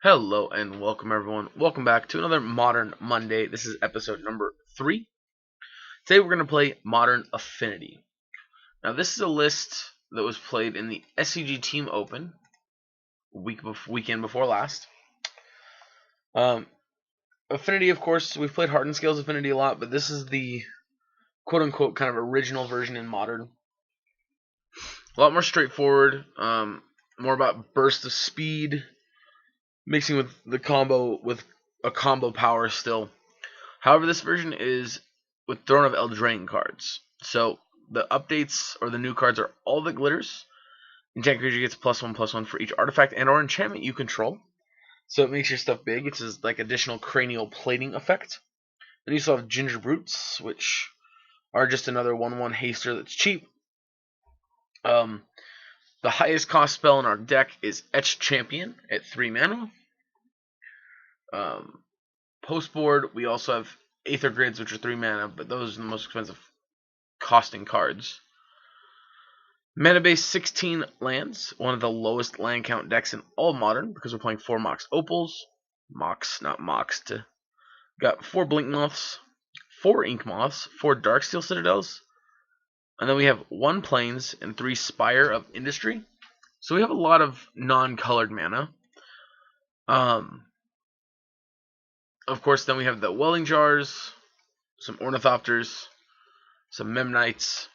Hello and welcome everyone. Welcome back to another Modern Monday. This is episode number 3. Today we're going to play Modern Affinity. Now this is a list that was played in the SCG Team Open weekend before last. Affinity, of course, we've played Hardened Scales Affinity a lot, but this is the quote-unquote kind of original version in Modern. A lot more straightforward, more about burst of speed, mixing with the combo with a combo power still. However, this version is with Throne of Eldraine cards. So the updates or the new cards are all the glitters. Enchant creature gets +1/+1 for each artifact and or enchantment you control. So it makes your stuff big. It's this like additional cranial plating effect. Then you also have Ginger Brutes, which are just another 1/1 haster that's cheap. The highest cost spell in our deck is Etched Champion at 3 mana. Post board, we also have Aether Grids, which are 3 mana, but those are the most expensive costing cards. Mana base 16 lands, one of the lowest land count decks in all Modern, because we're playing 4 Mox Opals. Mox, not Moxed. Got 4 Blink Moths, 4 Ink Moths, 4 Darksteel Citadels, and then we have 1 Plains and 3 Spire of Industry. So we have a lot of non-colored mana. Of course, then we have the Welling Jars, some Ornithopters, some Memnites,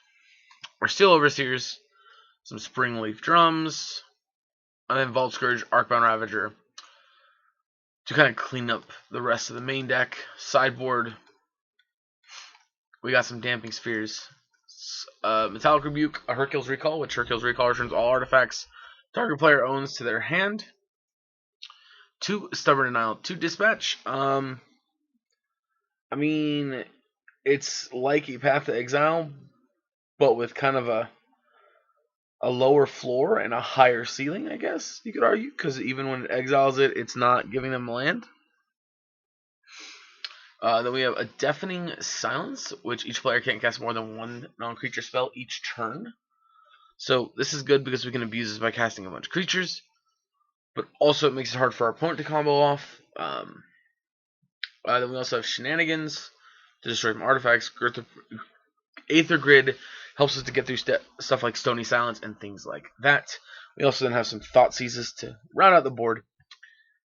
our Steel Overseers, some Springleaf Drums, and then Vault Scourge, Arcbound Ravager to kind of clean up the rest of the main deck. Sideboard, we got some Damping Spheres, Metallic Rebuke, a Hercule's Recall, which Hercule's Recall returns all artifacts target player owns to their hand. 2 Stubborn Denial, 2 Dispatch. I mean, it's like a Path to Exile, but with kind of a lower floor and a higher ceiling, I guess you could argue, because even when it exiles it, it's not giving them land. Then we have a Deafening Silence, which each player can't cast more than 1 non-creature spell each turn. So this is good because we can abuse this by casting a bunch of creatures, but also it makes it hard for our opponent to combo off. Then we also have Shenanigans to destroy from artifacts. Aether Grid helps us to get through stuff like Stony Silence and things like that. We also then have some Thought Seizes to round out the board.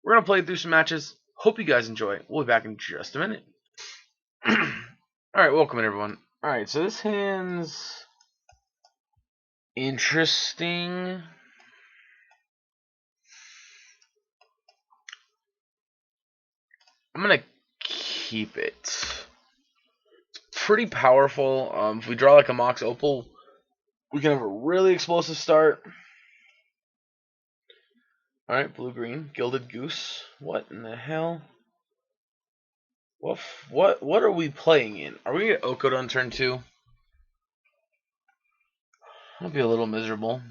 We're going to play through some matches. Hope you guys enjoy. We'll be back in just a minute. Alright, welcome in everyone. Alright, so this hand's interesting. I'm going to keep it. It's pretty powerful. If we draw like a Mox Opal, we can have a really explosive start. Alright, blue-green, Gilded Goose. What in the hell? What are we playing in? Are we going to get Okoed on turn 2? That'll be a little miserable.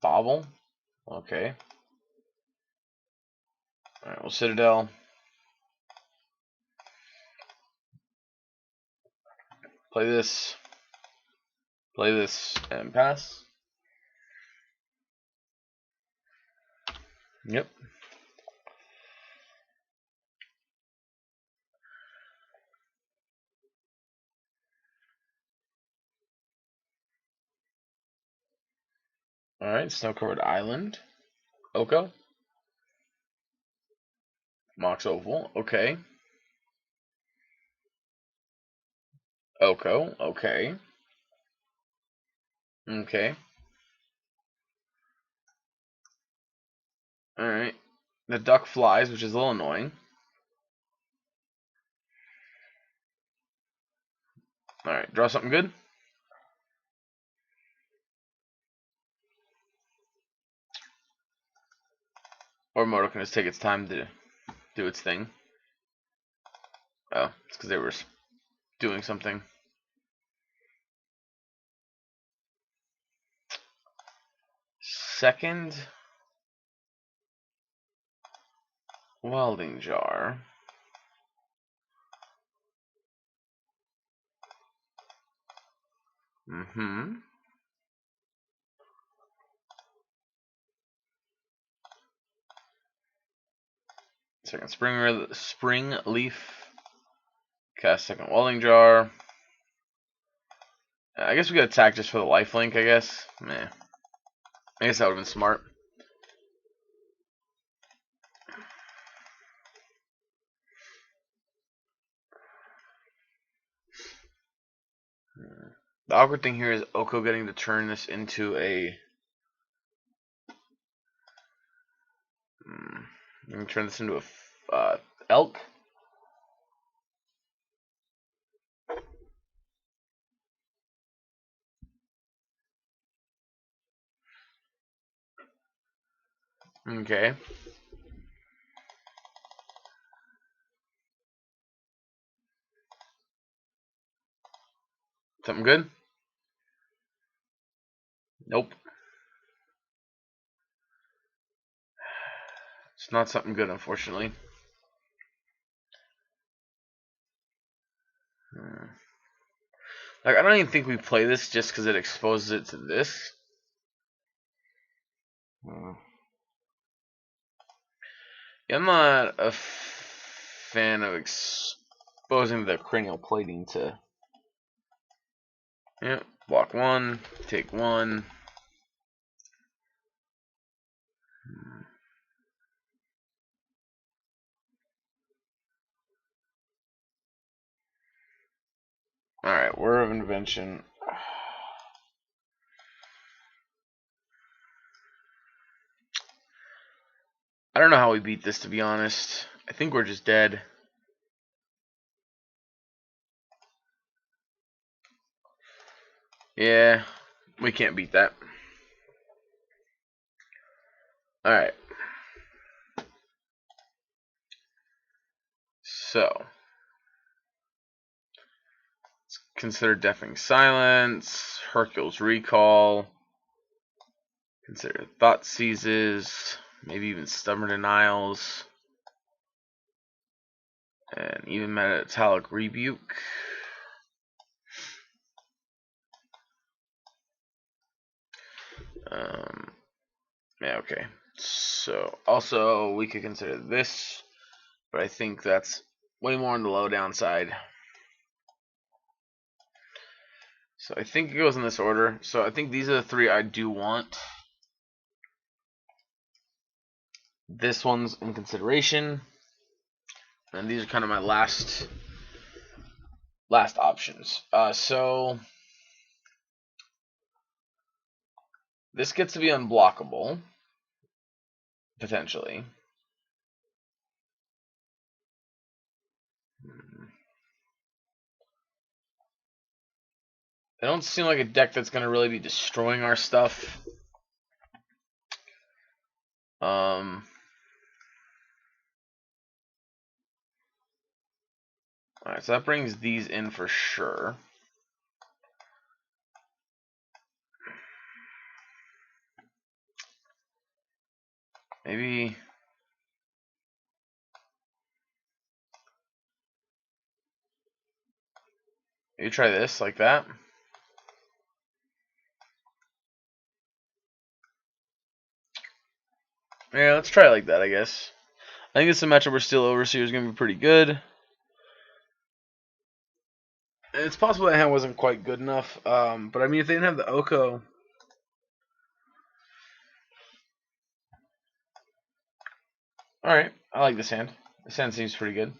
Bobble? Okay. Alright, we'll Citadel. Play this, and pass. Yep. Alright, Snow-Covered Island. Oko. Mox Opal. Okay. Oko. Okay. Okay. Alright. The duck flies, which is a little annoying. Alright, draw something good. Or Moto can just take its time to do its thing. Oh, it's because they were doing something. Second Welding Jar. Second spring leaf. Cast second welding jar. I guess we could attack just for the lifelink, I guess. Meh. I guess that would have been smart. The awkward thing here is Oko getting to turn this into a... I'm going to turn this into a elk. Okay. Something good? Nope. It's not something good, unfortunately. Like, I don't even think we play this just because it exposes it to this. Yeah, I'm not a fan of exposing the cranial plating to... Yeah, block one, take one. Alright, Word of Invention. I don't know how we beat this, to be honest. I think we're just dead. Yeah, we can't beat that. Alright. So, let's consider Deafening Silence, Hercule's Recall, consider Thought Seizes, maybe even Stubborn Denials, and even Metallic Rebuke. Yeah, okay. So, also, we could consider this, but I think that's way more on the low downside. So, I think it goes in this order. So, I think these are the three I do want. This one's in consideration. And these are kind of my last options. So, this gets to be unblockable, potentially. They don't seem like a deck that's going to really be destroying our stuff. Alright, so that brings these in for sure. Maybe try this like that. Yeah, let's try it like that, I guess. I think it's a matchup where Steel Overseer is going to be pretty good. And it's possible that hand wasn't quite good enough. But I mean, if they didn't have the Oko... Alright, I like this hand. This hand seems pretty good.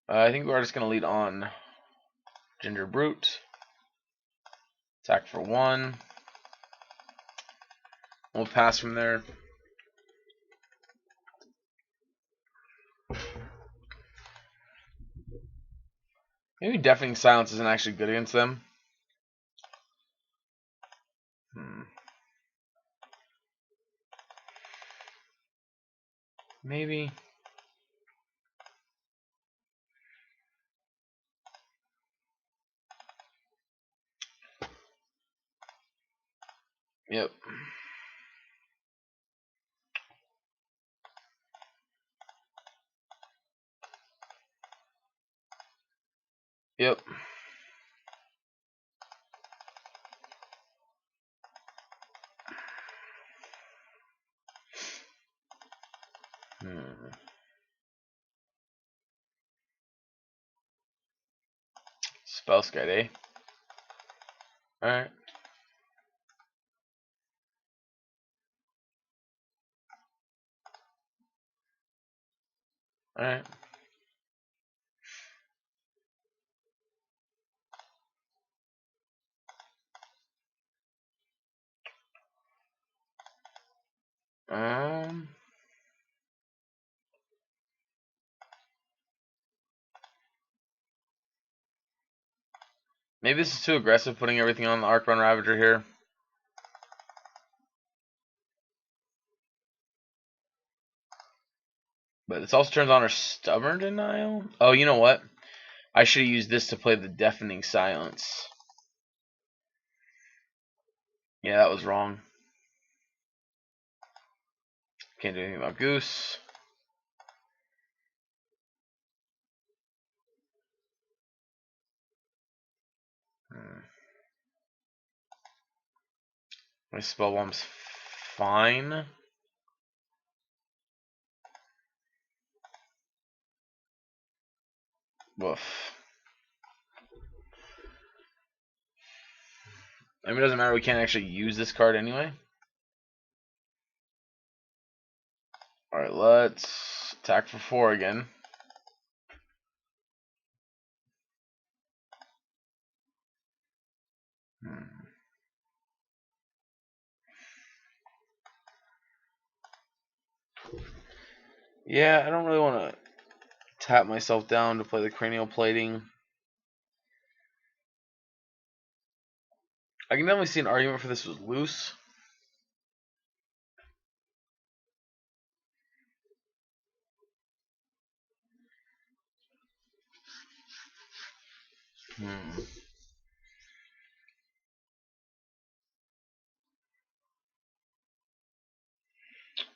I think we're just going to lead on Ginger Brute. Attack for 1. We'll pass from there. Maybe Deafening Silence isn't actually good against them. Maybe. Yep. Yep. Spell Skite, eh? Alright. Alright. Maybe this is too aggressive, putting everything on the Arcbound Ravager here. But this also turns on her Stubborn Denial. Oh, you know what? I should have used this to play the Deafening Silence. Yeah, that was wrong. Can't do anything about Goose. My Spell Bomb's fine. Woof. I mean, it doesn't matter. We can't actually use this card anyway. Alright, let's attack for 4 again. Yeah, I don't really want to tap myself down to play the Cranial Plating. I can definitely see an argument for this was loose.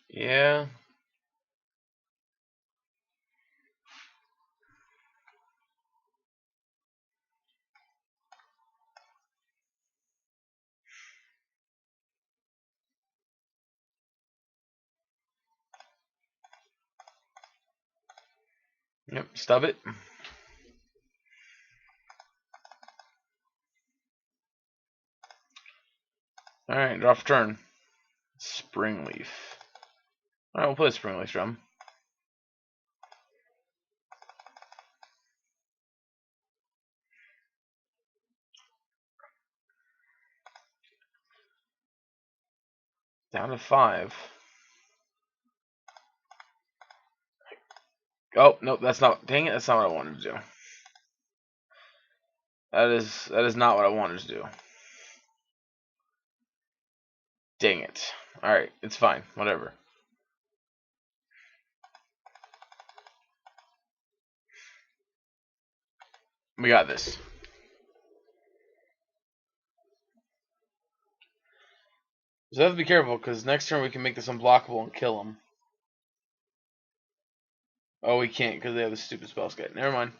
Yeah. Yep, stub it. Alright, draw for turn. Springleaf. Alright, we'll play Springleaf Drum. Down to 5. Oh, nope, that's not. Dang it, that's not what I wanted to do. That is not what I wanted to do. Dang it. Alright, it's fine. Whatever. We got this. So we have to be careful, because next turn we can make this unblockable and kill him. Oh, we can't, because they have the stupid spell skate. Never mind.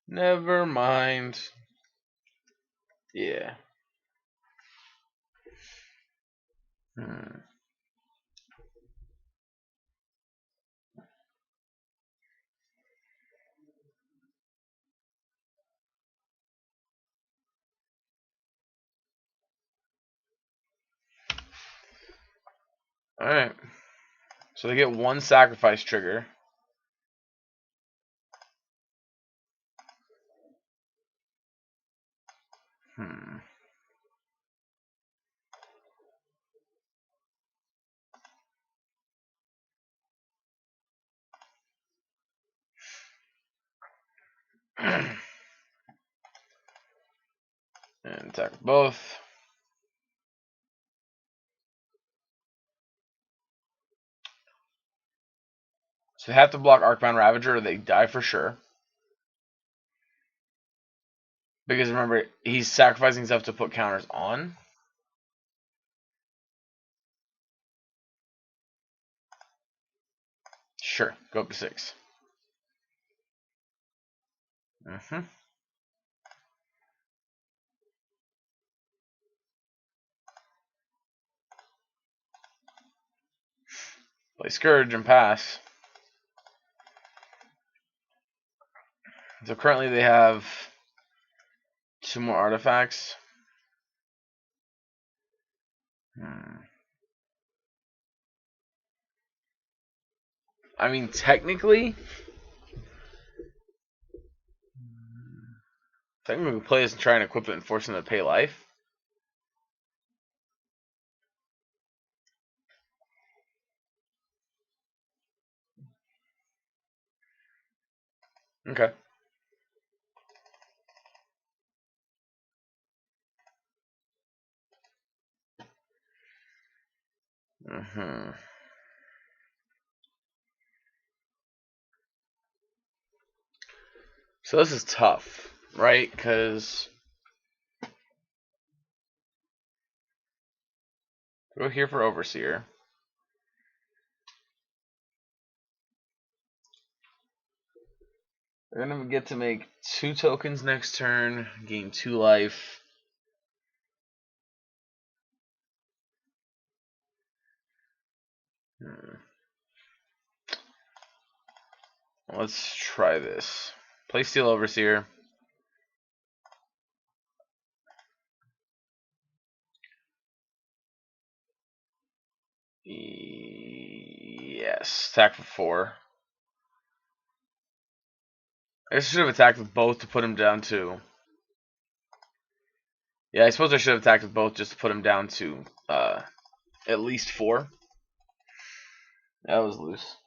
Never mind. Yeah. Alright. So they get 1 sacrifice trigger. And attack both. So they have to block Arcbound Ravager or they die for sure. Because remember, he's sacrificing stuff to put counters on. Sure, go up to 6. Mm-hmm. Play Scourge and pass. So currently they have 2 more artifacts. I mean, technically we play this and try and equip it and force them to pay life. Okay. Mm-hmm. So this is tough, right? Because go here for Overseer. They're gonna get to make 2 tokens next turn, gain 2 life. Let's try this. Play Steel Overseer. Yes, attack for 4. I should have attacked with both to put him down to. Yeah, I suppose I should have attacked with both just to put him down to at least 4. That was loose.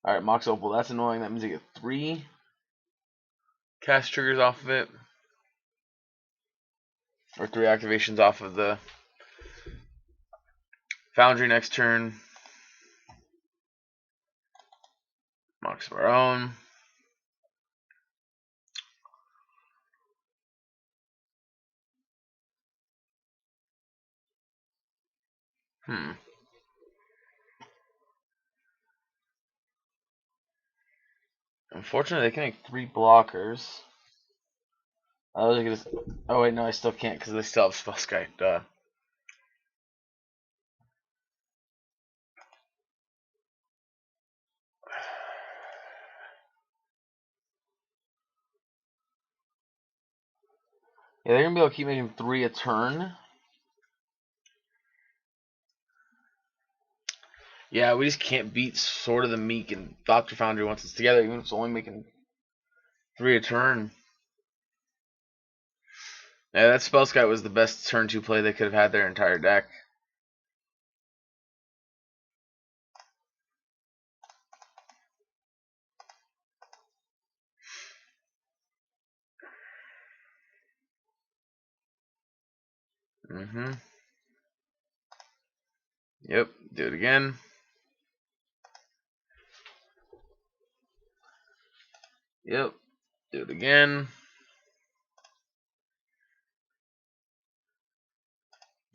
Alright, Mox Opal. That's annoying. That means I get 3 cast triggers off of it. Or 3 activations off of the Foundry next turn. Mox of our own. Unfortunately, they can make 3 blockers. I was gonna. Oh wait, no, I still can't because they still have Spellskite. Duh. Yeah, they're gonna be able to keep making 3 a turn. Yeah, we just can't beat Sword of the Meek and Doctor Foundry once it's together, even if it's only making 3 a turn. Yeah, that Spellskite was the best turn 2 play they could have had their entire deck. Mm-hmm. Yep, do it again. Yep, do it again.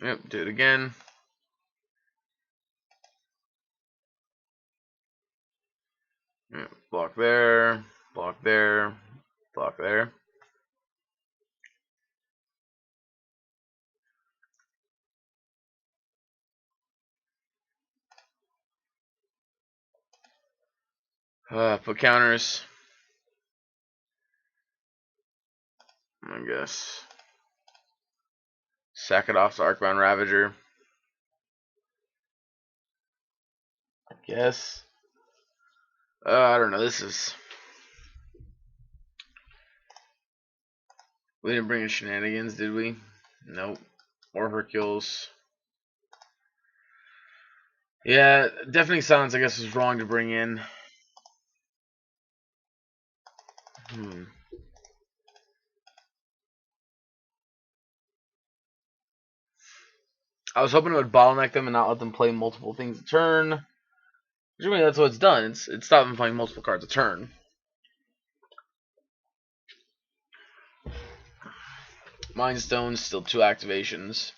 Yep, do it again. Yep, block there, block there, block there. Put counters. I guess. Sack it off to Arcbound Ravager. I guess. I don't know. This is. We didn't bring in shenanigans, did we? Nope. Or Hercules. Yeah, definitely Silence, I guess, was wrong to bring in. I was hoping it would bottleneck them and not let them play multiple things a turn. Which, I mean, that's what it's done. It's stopped them playing multiple cards a turn. Mind Stone's still 2 activations.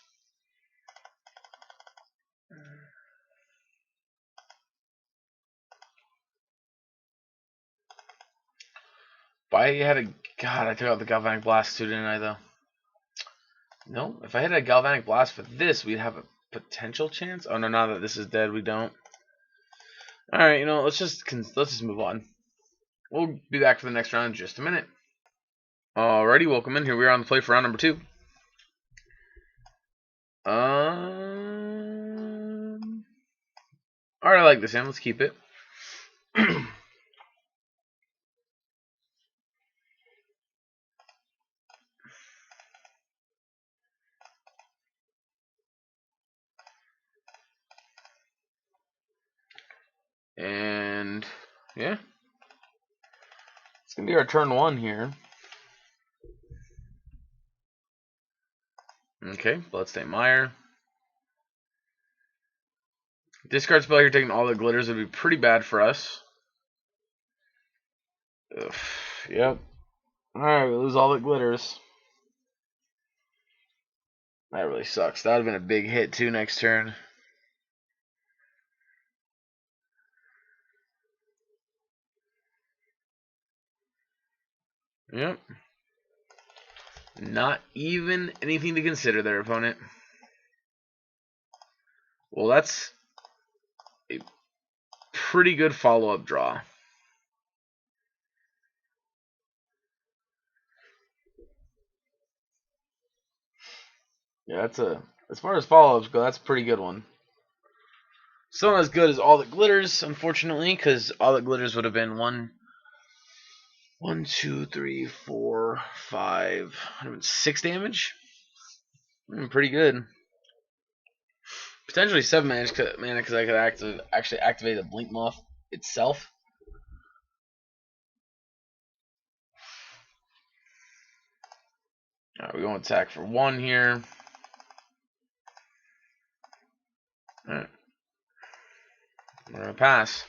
But I had a God. I took out the Galvanic Blast too, didn't I? Though. No. If I had a Galvanic Blast for this, we'd have a potential chance. Oh no! Now that this is dead, we don't. All right. You know, let's just move on. We'll be back for the next round in just a minute. Alrighty, welcome in. Here we are on the play for round number 2. Alright, I like this hand. Let's keep it. And yeah, it's gonna be our turn 1 here. Okay, Bloodstained Mire. Discard spell here, taking all the glitters would be pretty bad for us. Ugh, yep. Alright, we lose all the glitters. That really sucks. That would have been a big hit too next turn. Yep. Not even anything to consider there, opponent. Well, that's a pretty good follow-up draw. Yeah, as far as follow-ups go, that's a pretty good one. Still not as good as all that glitters, unfortunately, because all that glitters would have been 2, 3, 4, 5, 6 damage. Pretty good. Potentially 7 mana because I could actually activate the Blink Moth itself. Alright, we're going to attack for 1 here. Alright. We're going to pass.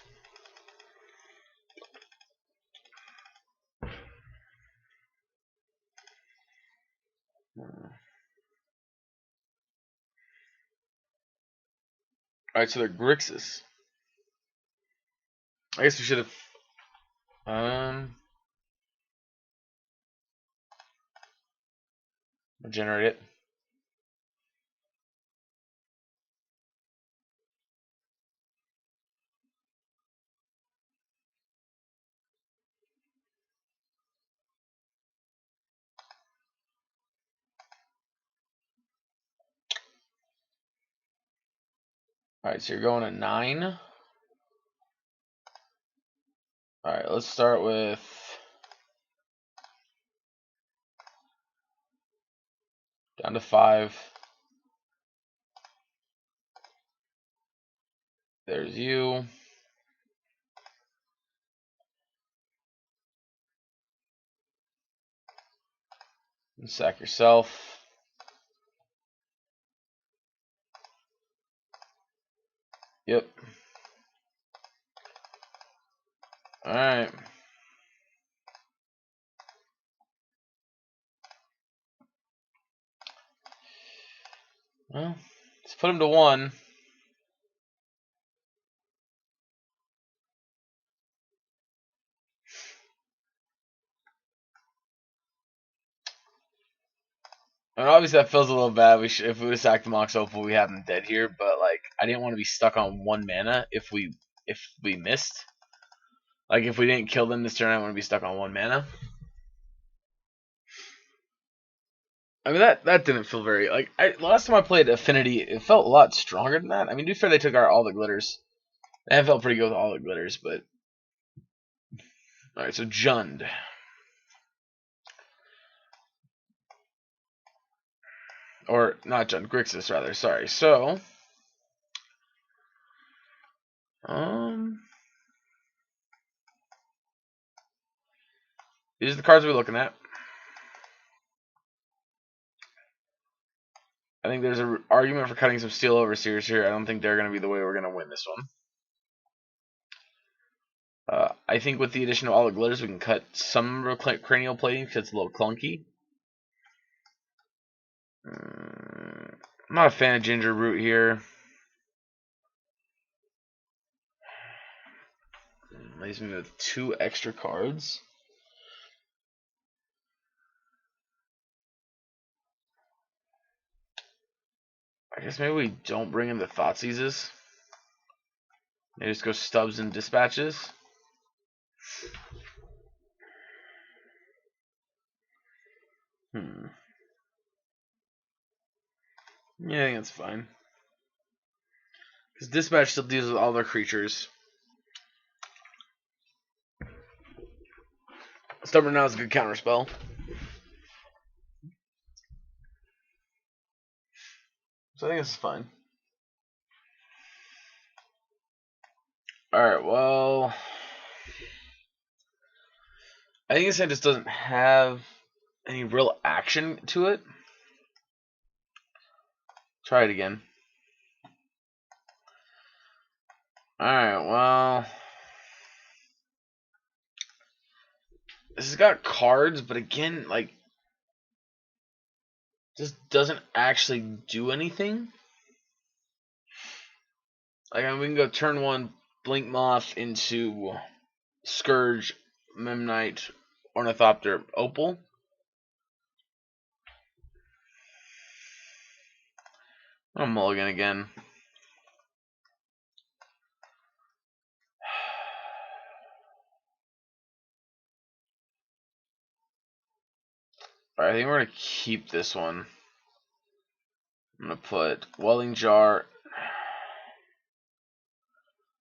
Alright, so they're Grixis. I guess we should have generate it. Alright, so you're going to 9. Alright, let's start with down to 5. There's you. And sack yourself. Yep. Alright. Well, let's put him to 1. And obviously that feels a little bad. If we would have sacked the Mox Opal, we have him dead here. But like, I didn't want to be stuck on 1 mana if we missed. Like, if we didn't kill them this turn, I want to be stuck on 1 mana. I mean, that didn't feel very like. Last time I played Affinity, it felt a lot stronger than that. I mean, to be fair, they took our all the glitters. That felt pretty good with all the glitters, but all right. So Jund. Or not Jund, Grixis rather. Sorry. So, these are the cards we're looking at. I think there's an argument for cutting some Steel Overseers here. I don't think they're going to be the way we're going to win this one. I think with the addition of all the glitters, we can cut some cranial plating because it's a little clunky. I'm not a fan of Ginger Root here. Leaves me with 2 extra cards. guess maybe we don't bring in the Thoughtseizes. Maybe just go Stubs and Dispatches. Yeah, I think that's fine. Because Dispatch still deals with all their creatures. Stubborn now is a good counter spell. So I think this is fine. Alright, well, I think this hand just doesn't have any real action to it. Try it again. Alright, well, this has got cards, but again, like, just doesn't actually do anything. Like, I mean, we can go turn 1, Blink Moth into Scourge, Memnite, Ornithopter, Opal. I'll mulligan again. Alright, I think we're going to keep this one. I'm going to put Welling Jar.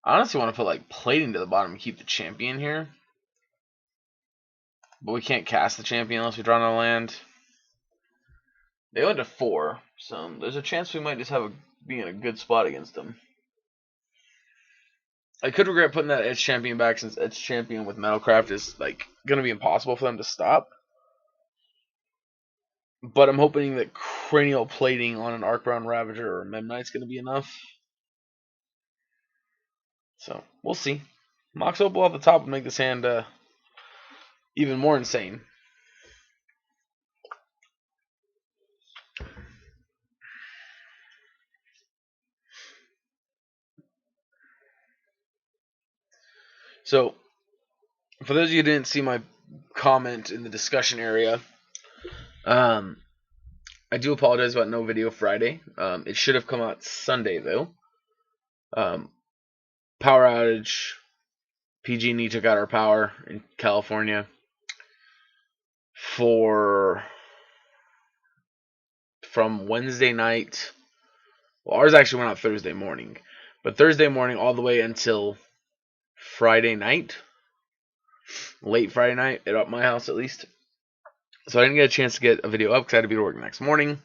I honestly want to put like Plating to the bottom and keep the champion here. But we can't cast the champion unless we draw another land. They went to 4, so there's a chance we might just be in a good spot against them. I could regret putting that Edge Champion back, since Edge Champion with Metalcraft is like gonna be impossible for them to stop. But I'm hoping that Cranial Plating on an Arcbound Ravager or Memnite's gonna be enough. So we'll see. Mox Opal off the top would make this hand even more insane. So, for those of you who didn't see my comment in the discussion area, I do apologize about no video Friday. It should have come out Sunday, though. Power outage. PG&E took out our power in California from Wednesday night. Well, ours actually went out Thursday morning. But Thursday morning all the way until Friday night. Late Friday night, at my house at least. So I didn't get a chance to get a video up because I had to be to work the next morning.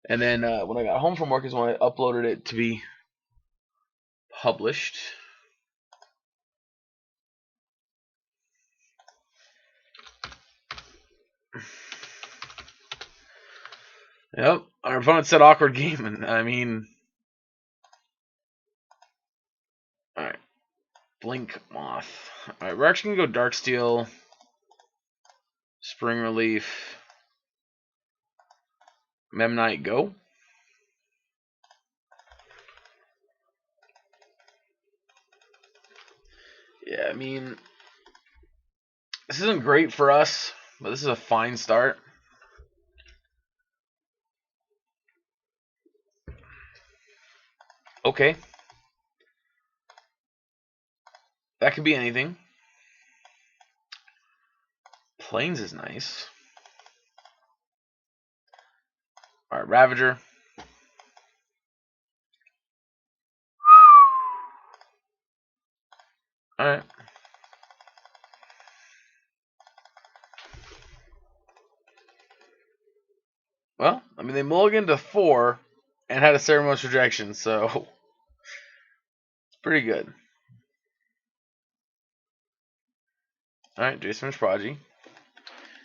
And then when I got home from work is when I uploaded it to be published. Yep, our opponent said awkward game, and I mean, alright, Blink Moth. Alright, we're actually going to go Darksteel, Spring Relief, Memnite, go. Yeah, I mean, this isn't great for us, but this is a fine start. Okay. That could be anything. Plains is nice. Alright, Ravager. Alright. Well, I mean, they mulliganed to 4 and had a Ceremonious Rejection, so it's pretty good. Alright, Jason's Prodigy.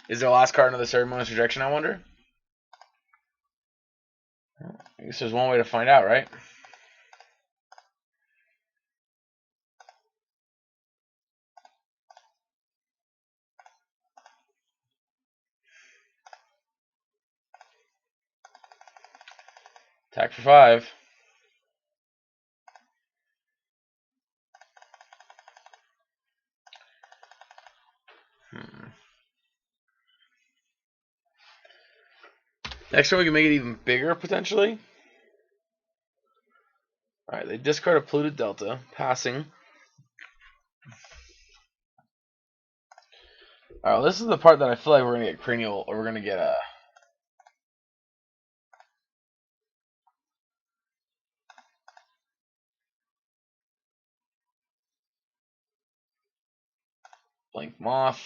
Is their last card another Ceremonious Rejection, I wonder? I guess there's one way to find out, right? Attack for 5. Next turn we can make it even bigger, potentially. Alright, they discard a polluted delta, passing. Alright, well, this is the part that I feel like we're gonna get cranial, or we're gonna get a blink moth.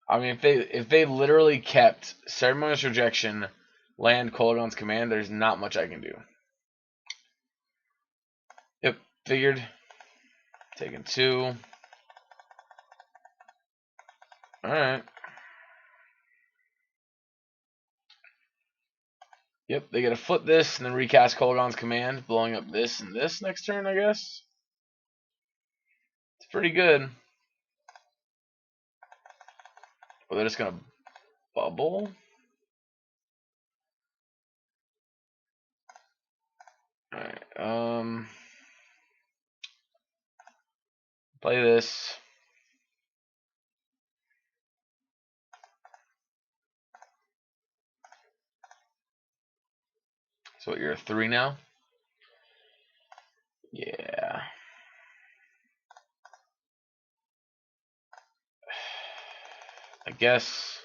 I mean, if they literally kept Ceremonious Rejection, land Kolaghan's Command, there's not much I can do. Yep, figured. Taking 2. Alright. Yep, they get to flip this and then recast Kolaghan's Command, blowing up this and this next turn, I guess. It's pretty good. Well, they're just gonna bubble. Alright, play this. So what, you're a 3 now? Yeah. I guess.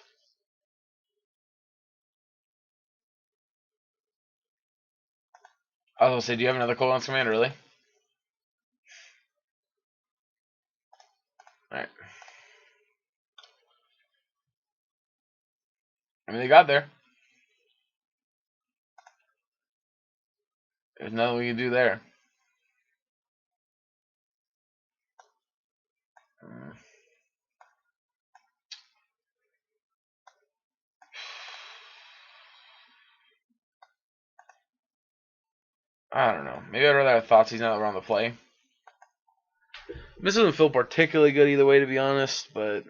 I was gonna say, do you have another Kolaghan's Command, really? Alright. I mean, they got there. There's nothing we can do there. I don't know. Maybe I'd rather have Thoughtseize now that we're on the play. This doesn't feel particularly good either way, to be honest, but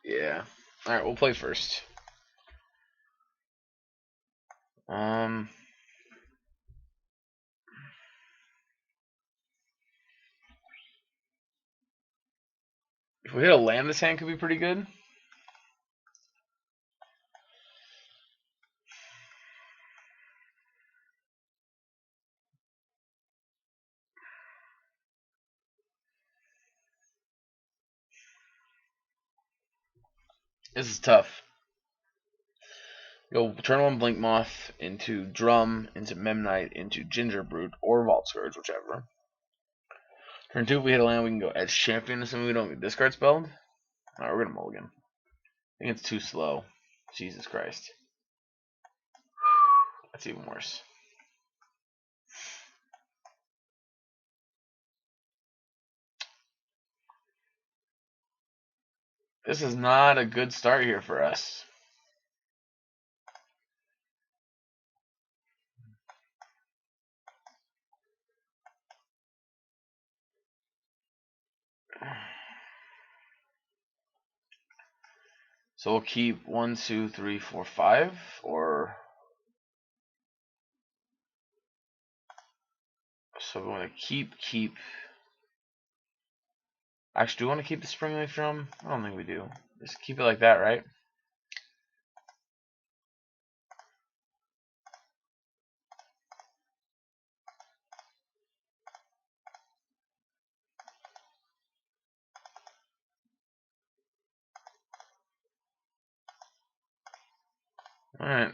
yeah. Alright, we'll play first. If we hit a land, this hand could be pretty good. This is tough. Go turn 1 Blink Moth into Drum, into Memnite, into Gingerbrute, or Vault Scourge, whichever. Turn 2, if we hit a land, we can go Edge Champion, assuming we don't get discard spelled. Alright, we're gonna mulligan. I think it's too slow. Jesus Christ. That's even worse. This is not a good start here for us. So we'll keep 1, 2, 3, 4, 5, or so we want to keep. Actually, do we want to keep the Springleaf Drum? I don't think we do. Just keep it like that, right? Alright.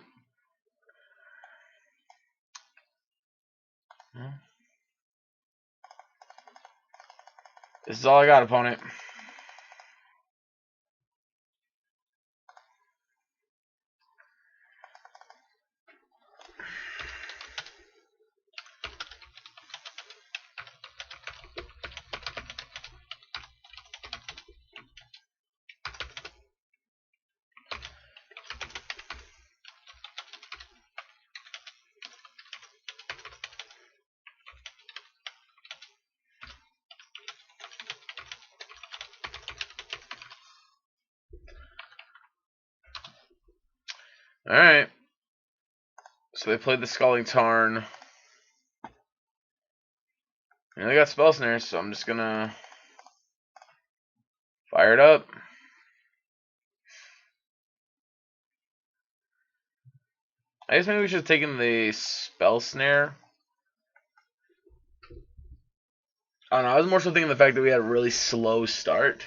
This is all I got, opponent. Alright. So they played the Scalding Tarn. And they got spell snares, so I'm just gonna fire it up. I guess maybe we should have taken the spell snare. I don't know, I was more so thinking the fact that we had a really slow start.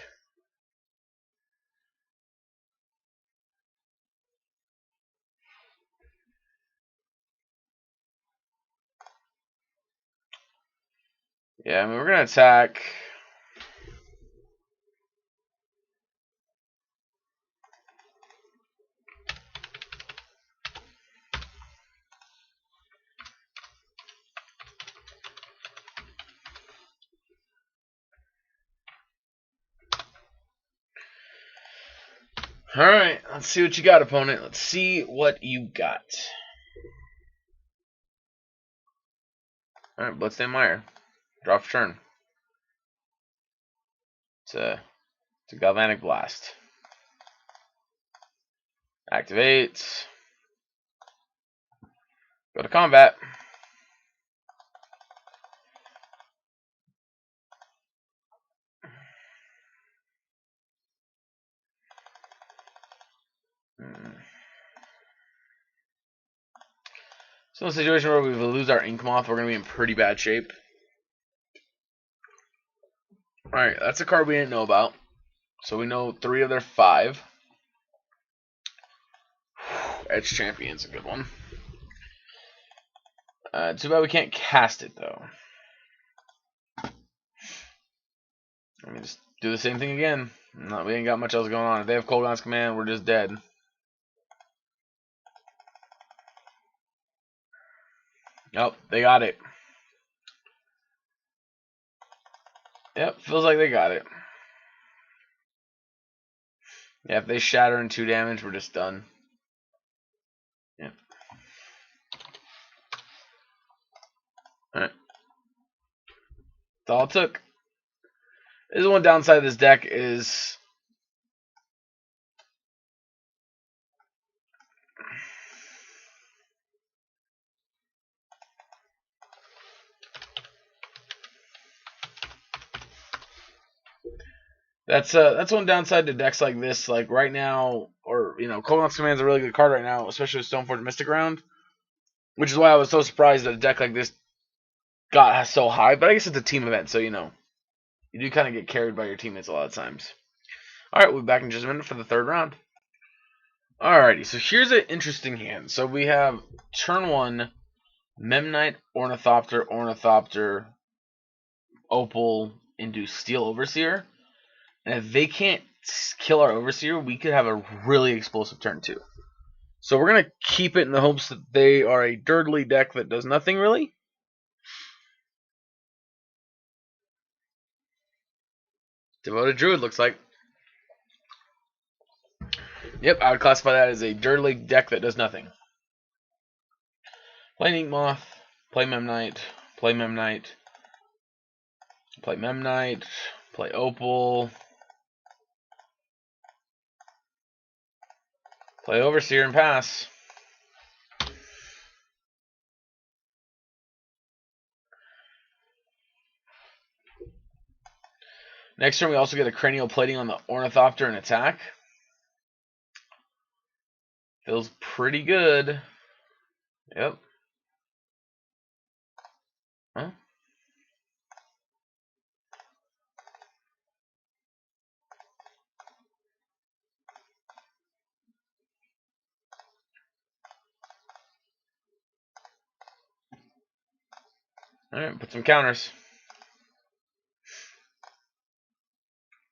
Yeah, I mean, we're gonna attack. Alright, let's see what you got, opponent. Let's see what you got. Alright, Bloodstained Mire. Draw for turn. It's a Galvanic Blast. Activate. Go to combat. So in a situation where we lose our Ink Moth, we're going to be in pretty bad shape. Alright, that's a card we didn't know about. So we know 3 of their 5. Edge Champion's a good one. Too bad we can't cast it, though. Let me just do the same thing again. No, we ain't got much else going on. If they have Coldgon's Command, we're just dead. Nope, they got it. Yep, feels like they got it. Yeah, if they shatter in 2 damage, we're just done. Yep. Alright. That's all it took. This one downside of this deck is that's one downside to decks like this. Like right now, or Coldgon's Command is a really good card right now, especially with Stoneforge Mystic Round, which is why I was so surprised that a deck like this got so high. But I guess it's a team event, so you do kind of get carried by your teammates a lot of times. All right, we'll be back in just a minute for the 3rd round. Alrighty, so here's an interesting hand. So we have turn 1, Memnite, Ornithopter, Opal, into Steel Overseer. And if they can't kill our Overseer, we could have a really explosive turn 2. So we're going to keep it in the hopes that they are a Dirtly deck that does nothing really. Devoted Druid looks like. Yep, I would classify that as a Dirtly deck that does nothing. Play Ink Moth, play Memnite, play Memnite, play Memnite, play Opal, play Overseer and pass. Next turn we also get a Cranial Plating on the Ornithopter and attack. Feels pretty good. Yep. Huh? Alright, put some counters.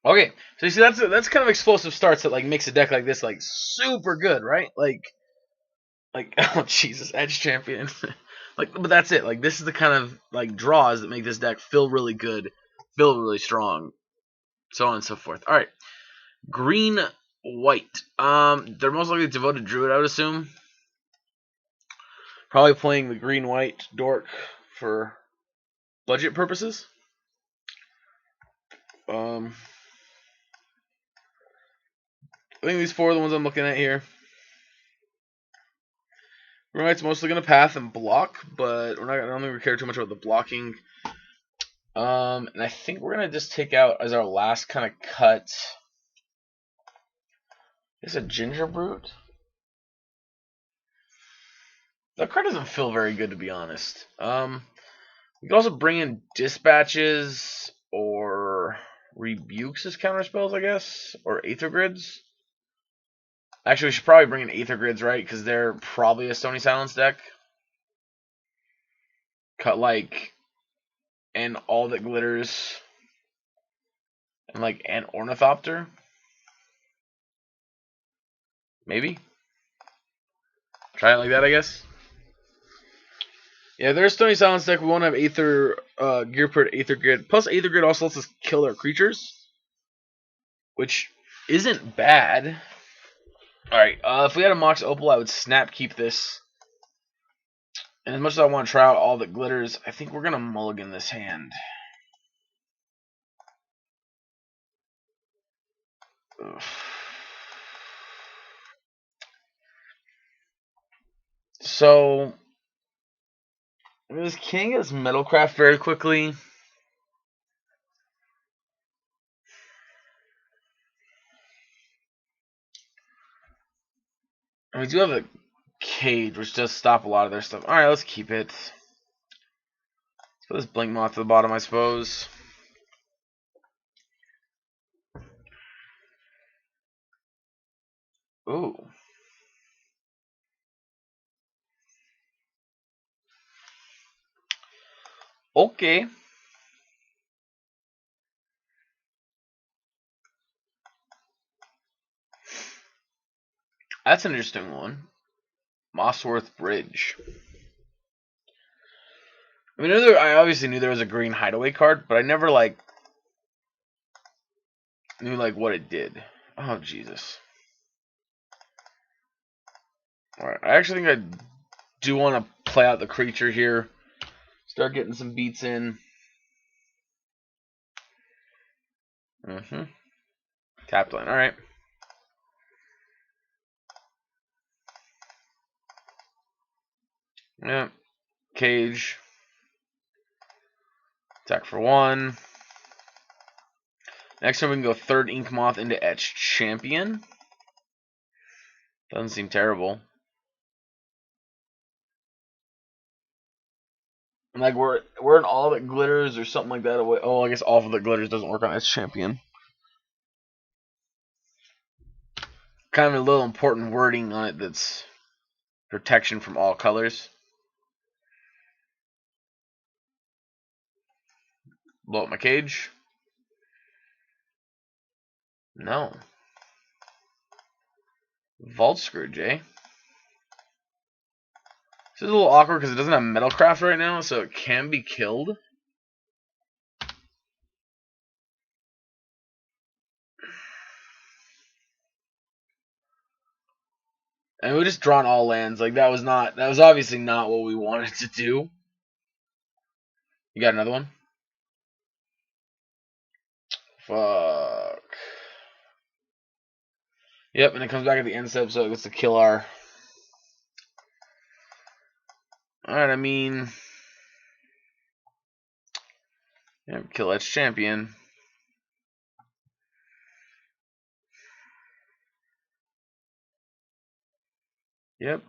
Okay, so you see that's kind of explosive starts that like makes a deck like this like super good, right? Like oh Jesus, Edge Champion. But that's it. Like this is the kind of like draws that make this deck feel really good, feel really strong, so on and so forth. All right, green white. They're most likely Devoted Druid, I would assume. Probably playing the green white dork for budget purposes. I think these 4 are the ones I'm looking at here. Green white's mostly going to path and block, but I don't think we care too much about the blocking. And I think we're gonna just take out as our last kind of cut. Is a ginger brute? That card doesn't feel very good, to be honest. We can also bring in dispatches or rebukes as counter spells, I guess, or aether grids. Actually, we should probably bring in aether grids, right? Because they're probably a Stony Silence deck. Cut like and all that glitters, and like an ornithopter. Maybe try it like that, I guess. Yeah, there's Stony Silence deck. We want to have Aether, Gear Put Aether Grid. Plus, Aether Grid also lets us kill our creatures, which isn't bad. Alright, if we had a Mox Opal, I would snap keep this. And as much as I want to try out all that glitters, I think we're going to mulligan this hand. Ugh. So, this king is Metalcraft very quickly. And we do have a cage, which does stop a lot of their stuff. Alright, let's keep it. Let's put this Blink Moth to the bottom, I suppose. Ooh. Okay. That's an interesting one. Mossworth Bridge. I mean, I obviously knew there was a green hideaway card, but I never knew what it did. Oh Jesus! All right, I actually think I do want to play out the creature here. Start getting some beats in. Tapped line. All right. Yeah. Cage. Attack for 1. Next time we can go third Ink Moth into Etched Champion. Doesn't seem terrible. Like we're in all that glitters or something like that. Oh, I guess all of the glitters doesn't work on Etched Champion. Kind of a little important wording on it that's protection from all colors. Blow up my cage. No. Vault Scrooge, eh? This is a little awkward because it doesn't have Metalcraft right now, so it can be killed. And we just drawn all lands. Like that was obviously not what we wanted to do. You got another one? Fuck. Yep, and it comes back at the end step, so it gets to kill our. Alright, I mean. Yep, kill Etched Champion. Yep.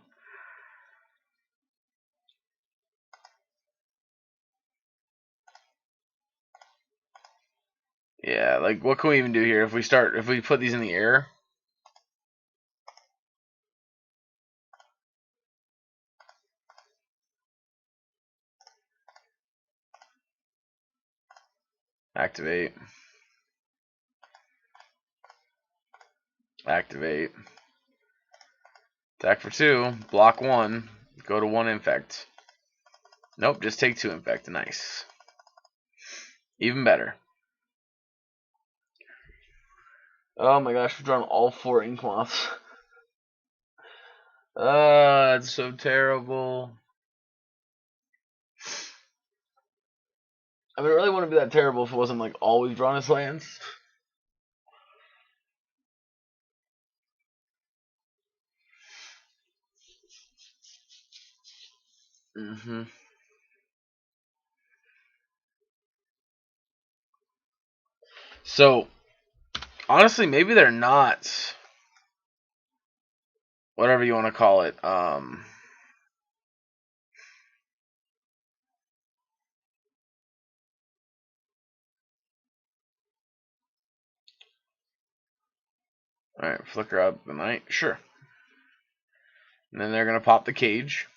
Yeah, like what can we even do here if we put these in the air? Activate. Activate. Attack for 2. Block 1. Go to 1 infect. Nope, just take 2 infect. Nice. Even better. Oh my gosh, we've drawn all 4 ink moths. That's so terrible. I mean, it really wouldn't be that terrible if it wasn't like all we've drawn as lands. So, honestly, maybe they're not. Whatever you want to call it. Alright, flicker up the night. Sure. And then they're going to pop the cage.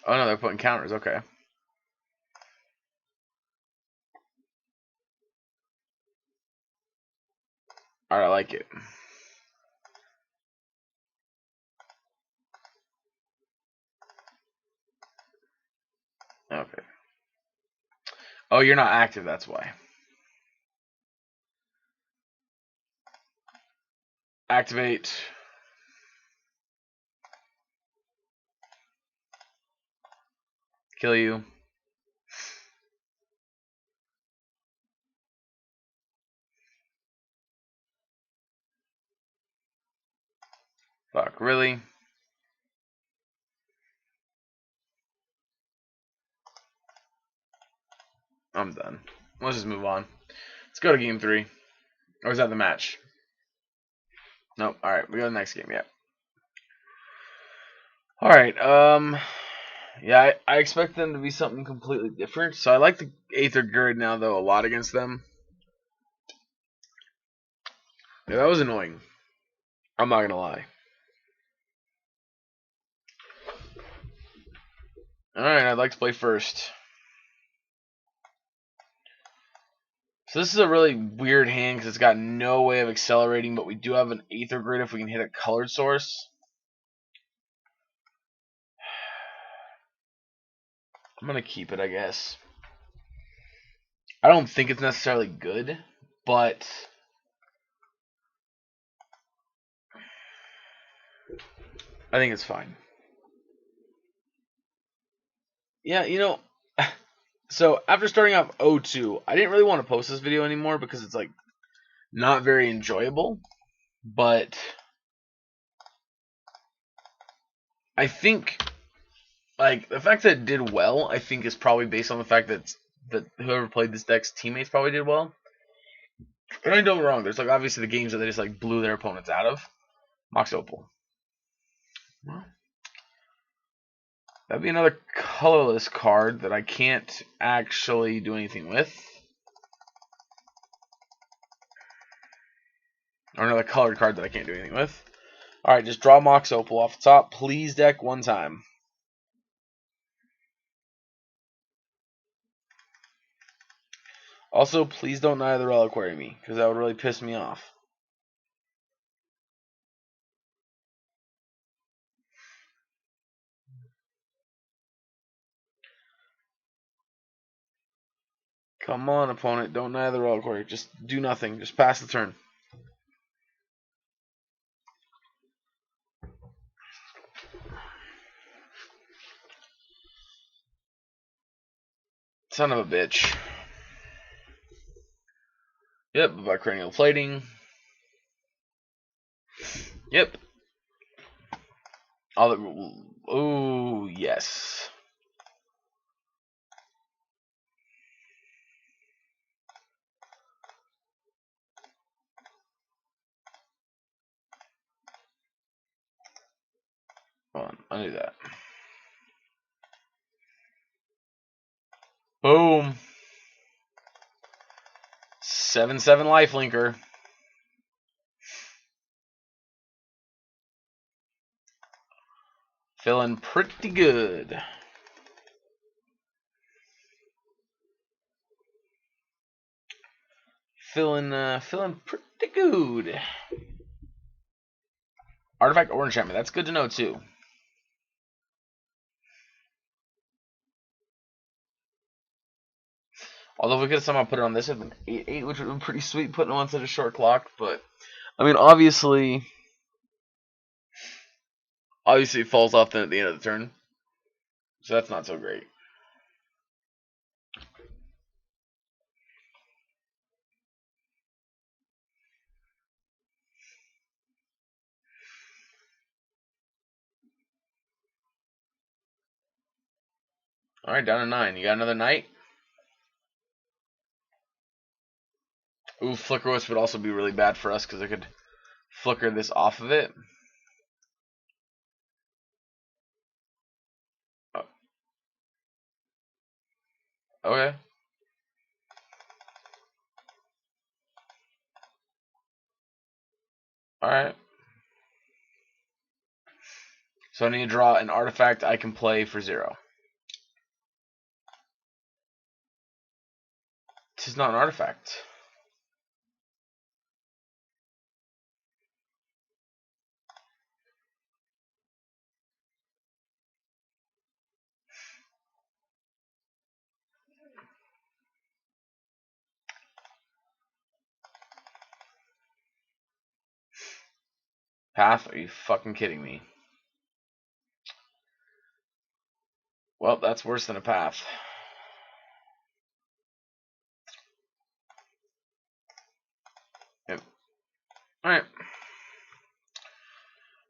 Oh no, they're putting counters. Okay. Alright, I like it. Okay. Oh, you're not active, that's why. Activate. Kill you. Fuck, really? I'm done. Let's just move on. Let's go to game 3. Or is that the match? Nope. Alright, we go to the next game, yeah. Alright, yeah, I expect them to be something completely different. So I like the Aether Grid now, though, a lot against them. Yeah, that was annoying. I'm not gonna lie. Alright, I'd like to play first. So this is a really weird hand because it's got no way of accelerating, but we do have an Aether Grid if we can hit a colored source. I'm going to keep it, I guess. I don't think it's necessarily good, but I think it's fine. Yeah, you know, so after starting off 0-2, I didn't really want to post this video anymore because it's like not very enjoyable, but I think like the fact that it did well, I think is probably based on the fact that whoever played this deck's teammates probably did well. And I don't get me wrong, there's like obviously the games that they just like blew their opponents out of. Mox Opal. Well, that'd be another colorless card that I can't actually do anything with. Or another colored card that I can't do anything with. Alright, just draw Mox Opal off the top. Please deck one time. Also, please don't Eye of the Reliquary me, because that would really piss me off. Come on, opponent. Don't Eye of the Reliquary. Just do nothing. Just pass the turn. Son of a bitch. Yep, by cranial plating. Yep. All the. Ooh, yes. Hold on, I knew that. Boom. 7/7 lifelinker. Feeling pretty good. Feeling pretty good. Artifact or enchantment. That's good to know too. Although if we could somehow put it on this, it'd been 8/8, which would have been pretty sweet putting it on such a short clock. But I mean, obviously it falls off then at the end of the turn, so that's not so great. Alright, down to 9. You got another knight? Ooh, Flicker Wisp would also be really bad for us because I could flicker this off of it. Oh. Okay. Alright. So I need to draw an artifact I can play for 0. This is not an artifact. Path? Are you fucking kidding me? Well, that's worse than a path. Yep. Alright.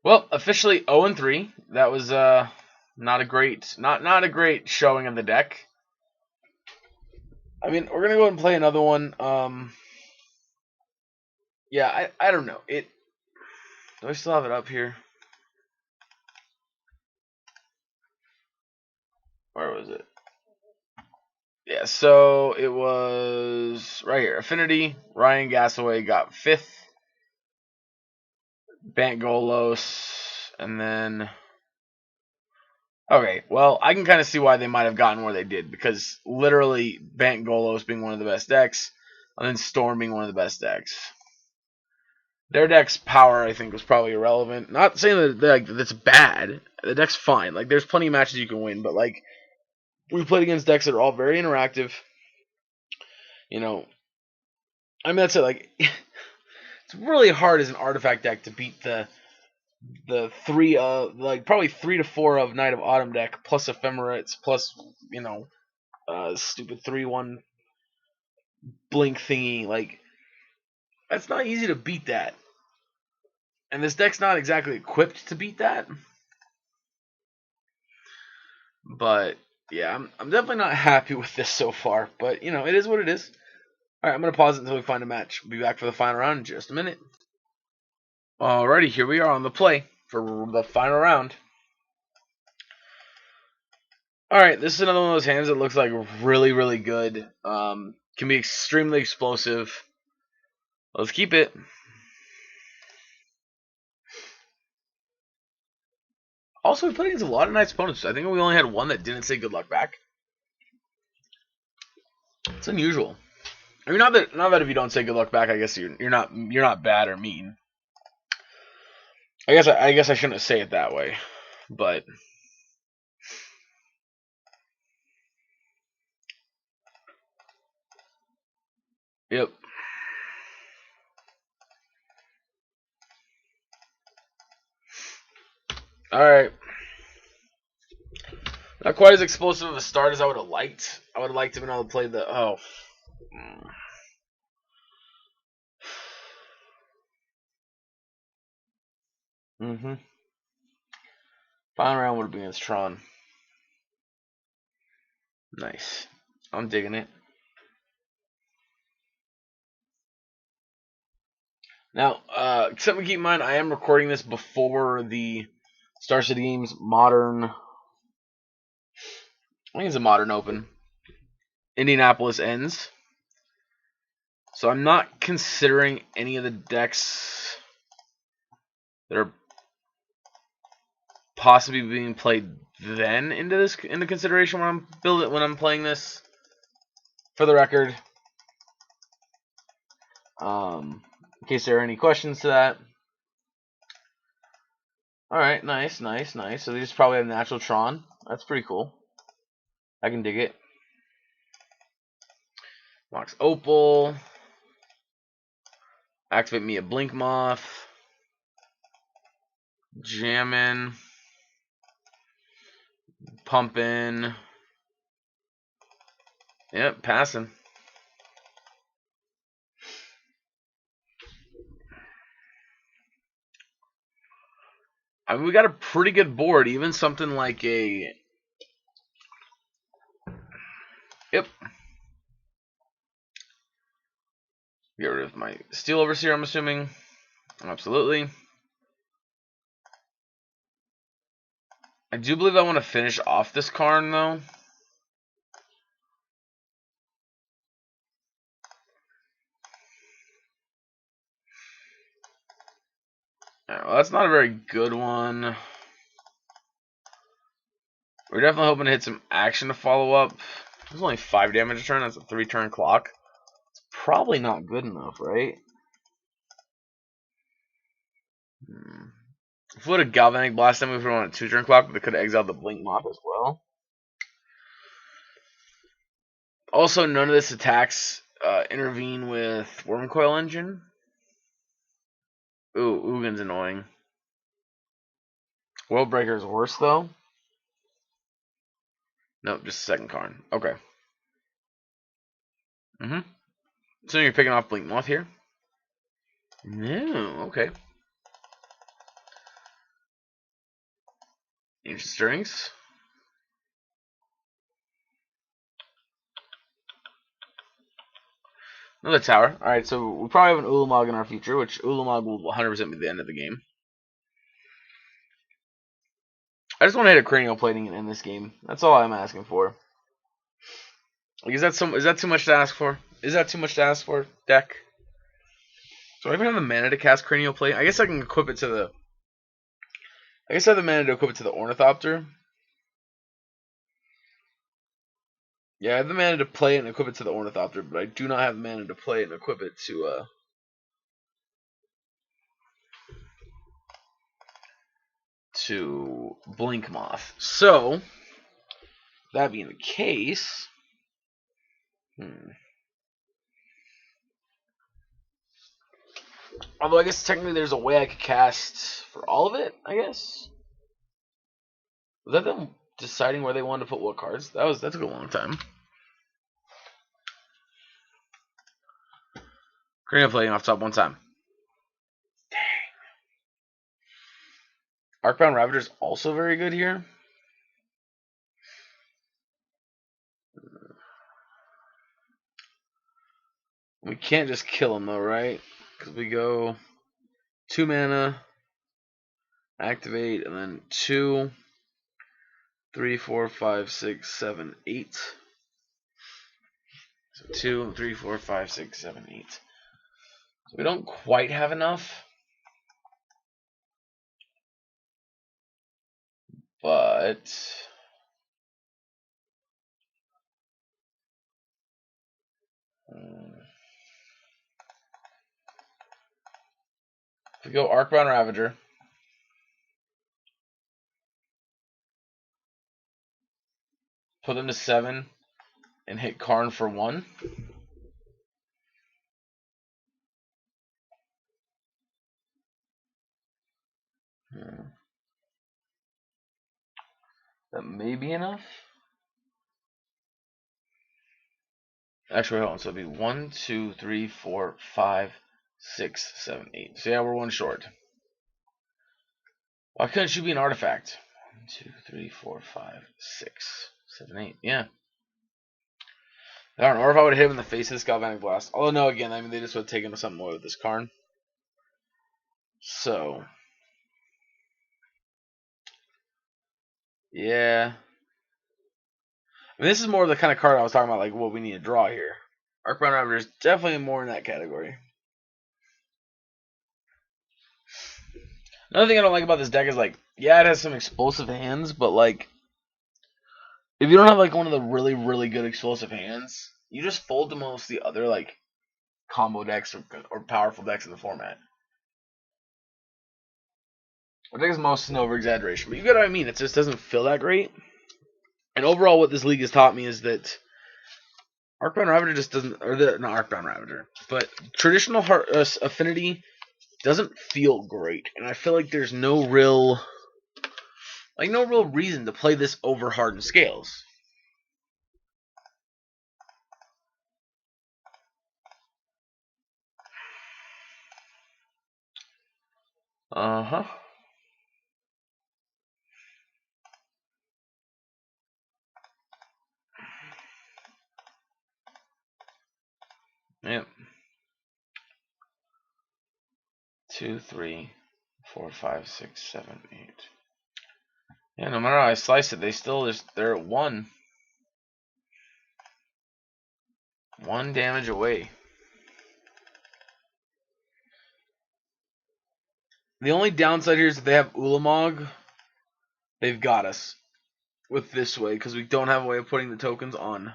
Well, officially 0-3. That was not a great showing of the deck. I mean, we're gonna go ahead and play another one. Yeah, I don't know. Do I still have it up here? Where was it? Yeah, so it was right here. Affinity, Ryan Gasaway got 5th. Bant Golos, and then... Okay, well, I can kind of see why they might have gotten where they did, because literally Bant Golos being one of the best decks, and then Storm being one of the best decks. Their deck's power, I think, was probably irrelevant. Not saying that that's bad. The deck's fine. Like, there's plenty of matches you can win, but, like, we played against decks that are all very interactive. You know, I mean, that's it. Like, it's really hard as an artifact deck to beat the three like probably 3 to 4 of Knight of Autumn deck plus Ephemerates plus stupid 3/1 blink thingy. Like, that's not easy to beat that, and this deck's not exactly equipped to beat that. But yeah, I'm definitely not happy with this so far, but it is what it is. All right, I'm gonna pause it until we find a match. We'll be back for the final round in just a minute. Alrighty, here we are on the play for the final round. Alright, this is another one of those hands that looks like really, really good. Can be extremely explosive. Let's keep it. Also, we played against a lot of nice opponents. I think we only had one that didn't say good luck back. It's unusual. I mean, not that if you don't say good luck back, I guess you're not bad or mean. I guess I shouldn't say it that way, but yep. All right. Not quite as explosive of a start as I would have liked. I would have liked to have been able to play the Final round would have been against Tron. Nice. I'm digging it. Now, something to keep in mind, I am recording this before the Star City Games Modern... I think it's a Modern Open. Indianapolis ends. So I'm not considering any of the decks that are possibly being played then into consideration when I'm playing this. For the record, in case there are any questions to that. All right, nice. So they just probably have natural Tron. That's pretty cool. I can dig it. Mox Opal. Activate me a Blink Moth. Jammin'. Pumpin'. Yep, passing. I mean, we got a pretty good board. Even something like a Yep. Get rid of my Steel Overseer, I'm assuming. Absolutely. I do believe I want to finish off this Karn, though. Right, well, that's not a very good one. We're definitely hoping to hit some action to follow up. There's only 5 damage a turn. That's a 3-turn clock. It's probably not good enough, right? If we would have Galvanic Blast, then we would have on a 2-turn clock, but they could have exiled the Blink Moth as well. Also, none of this attacks intervene with Wormcoil Engine. Ooh, Ugin's annoying. Worldbreaker is worse, though. Nope, just a second Karn. Okay. So you're picking off Blink Moth here? No, okay. Ancient Stirrings. Another tower. Alright, so we probably have an Ulamog in our future, which Ulamog will 100% be the end of the game. I just want to hit a cranial plating and end this game. That's all I'm asking for. Like, is that too much to ask for? Is that too much to ask for, deck? Do I even have the mana to cast cranial plate? I guess I can equip it to the. I guess I have the mana to equip it to the Ornithopter. Yeah, I have the mana to play it and equip it to the Ornithopter, but I do not have the mana to play it and equip it to Blink Moth. So, that being the case, although I guess technically there's a way I could cast for all of it, I guess. Was that them deciding where they wanted to put what cards? That took a long time. Cranial plating off top one time. Dang. Arcbound Ravager is also very good here. We can't just kill him though, right? Because we go 2 mana, activate, and then 2, 3, 4, 5, 6, 7, 8. So 2, 3, 4, 5, 6, 7, 8. So we don't quite have enough. But if we go Arcbound Ravager, put them to 7, and hit Karn for 1. That may be enough. Actually, hold on. So it'll be 1, 2, 3, 4, 5, 6, 7, 8. So yeah, we're 1 short. Why couldn't you be an artifact? 1, 2, 3, 4, 5, 6, 7, 8. Yeah. I don't know. Or if I would have hit him in the face of this Galvanic Blast. Although, no, again, I mean, they just would have taken something more with this Karn. So. Yeah. I mean, this is more of the kind of card I was talking about, like what we need to draw here. Arcbound Ravager is definitely more in that category. Another thing I don't like about this deck is, like, yeah, it has some explosive hands, but, like, if you don't have, like, one of the really, really good explosive hands, you just fold to most of the other, like, combo decks or powerful decks in the format. I think it's most an over-exaggeration, but you get what I mean. It just doesn't feel that great. And overall, what this league has taught me is that Arcbound Ravager just doesn't, not Arcbound Ravager, but traditional Affinity doesn't feel great. And I feel like there's no real reason to play this over hardened scales. Uh-huh. 2, 3, 4, 5, 6, 7, 8. Yeah, no matter how I slice it, they're at 1. 1 damage away. The only downside here is that they have Ulamog. They've got us with this way because we don't have a way of putting the tokens on.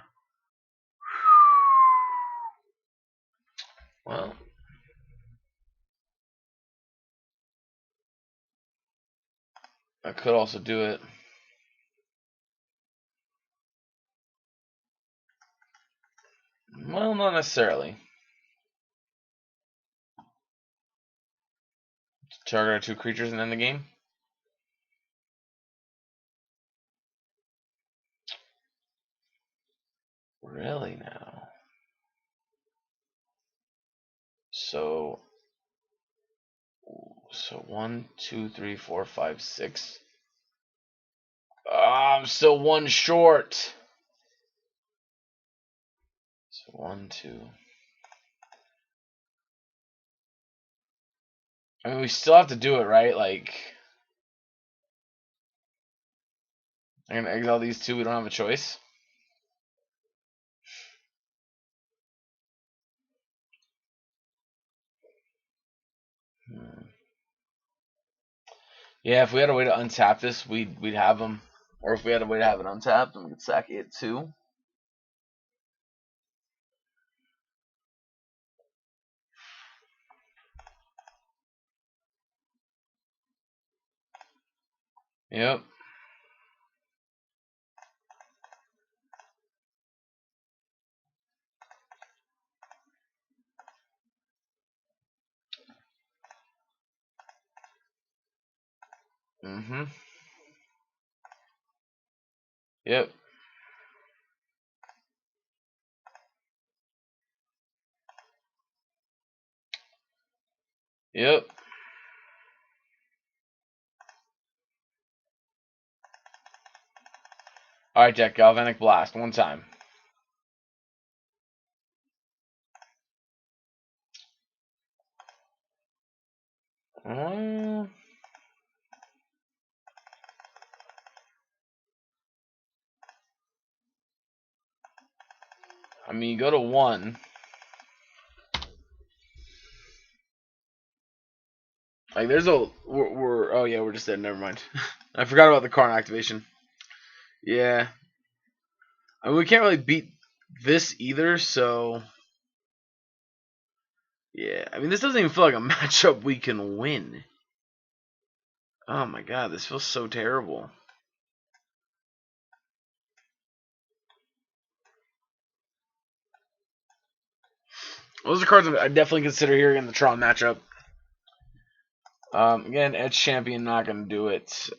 Well, I could also do it. Well, not necessarily. Target our 2 creatures and end the game. Really now? So 1, 2, 3, 4, 5, 6. I'm still 1 short. So 1, 2. I mean, we still have to do it, right? Like, I'm gonna exile these 2. We don't have a choice. Yeah, if we had a way to untap this, we'd have them. Or if we had a way to have it untapped, then we could sack it too. Yep. Mm-hmm. Yep. Yep. Alright, Jack. Galvanic Blast. 1 time. I mean, you go to 1. Like, there's a... oh, yeah, we're just dead. Never mind. I forgot about the Karn activation. Yeah. I mean, we can't really beat this either, so... Yeah. I mean, this doesn't even feel like a matchup we can win. Oh, my God. This feels so terrible. Those are cards I definitely consider here in the Tron matchup. Again, Edge Champion, not going to do it.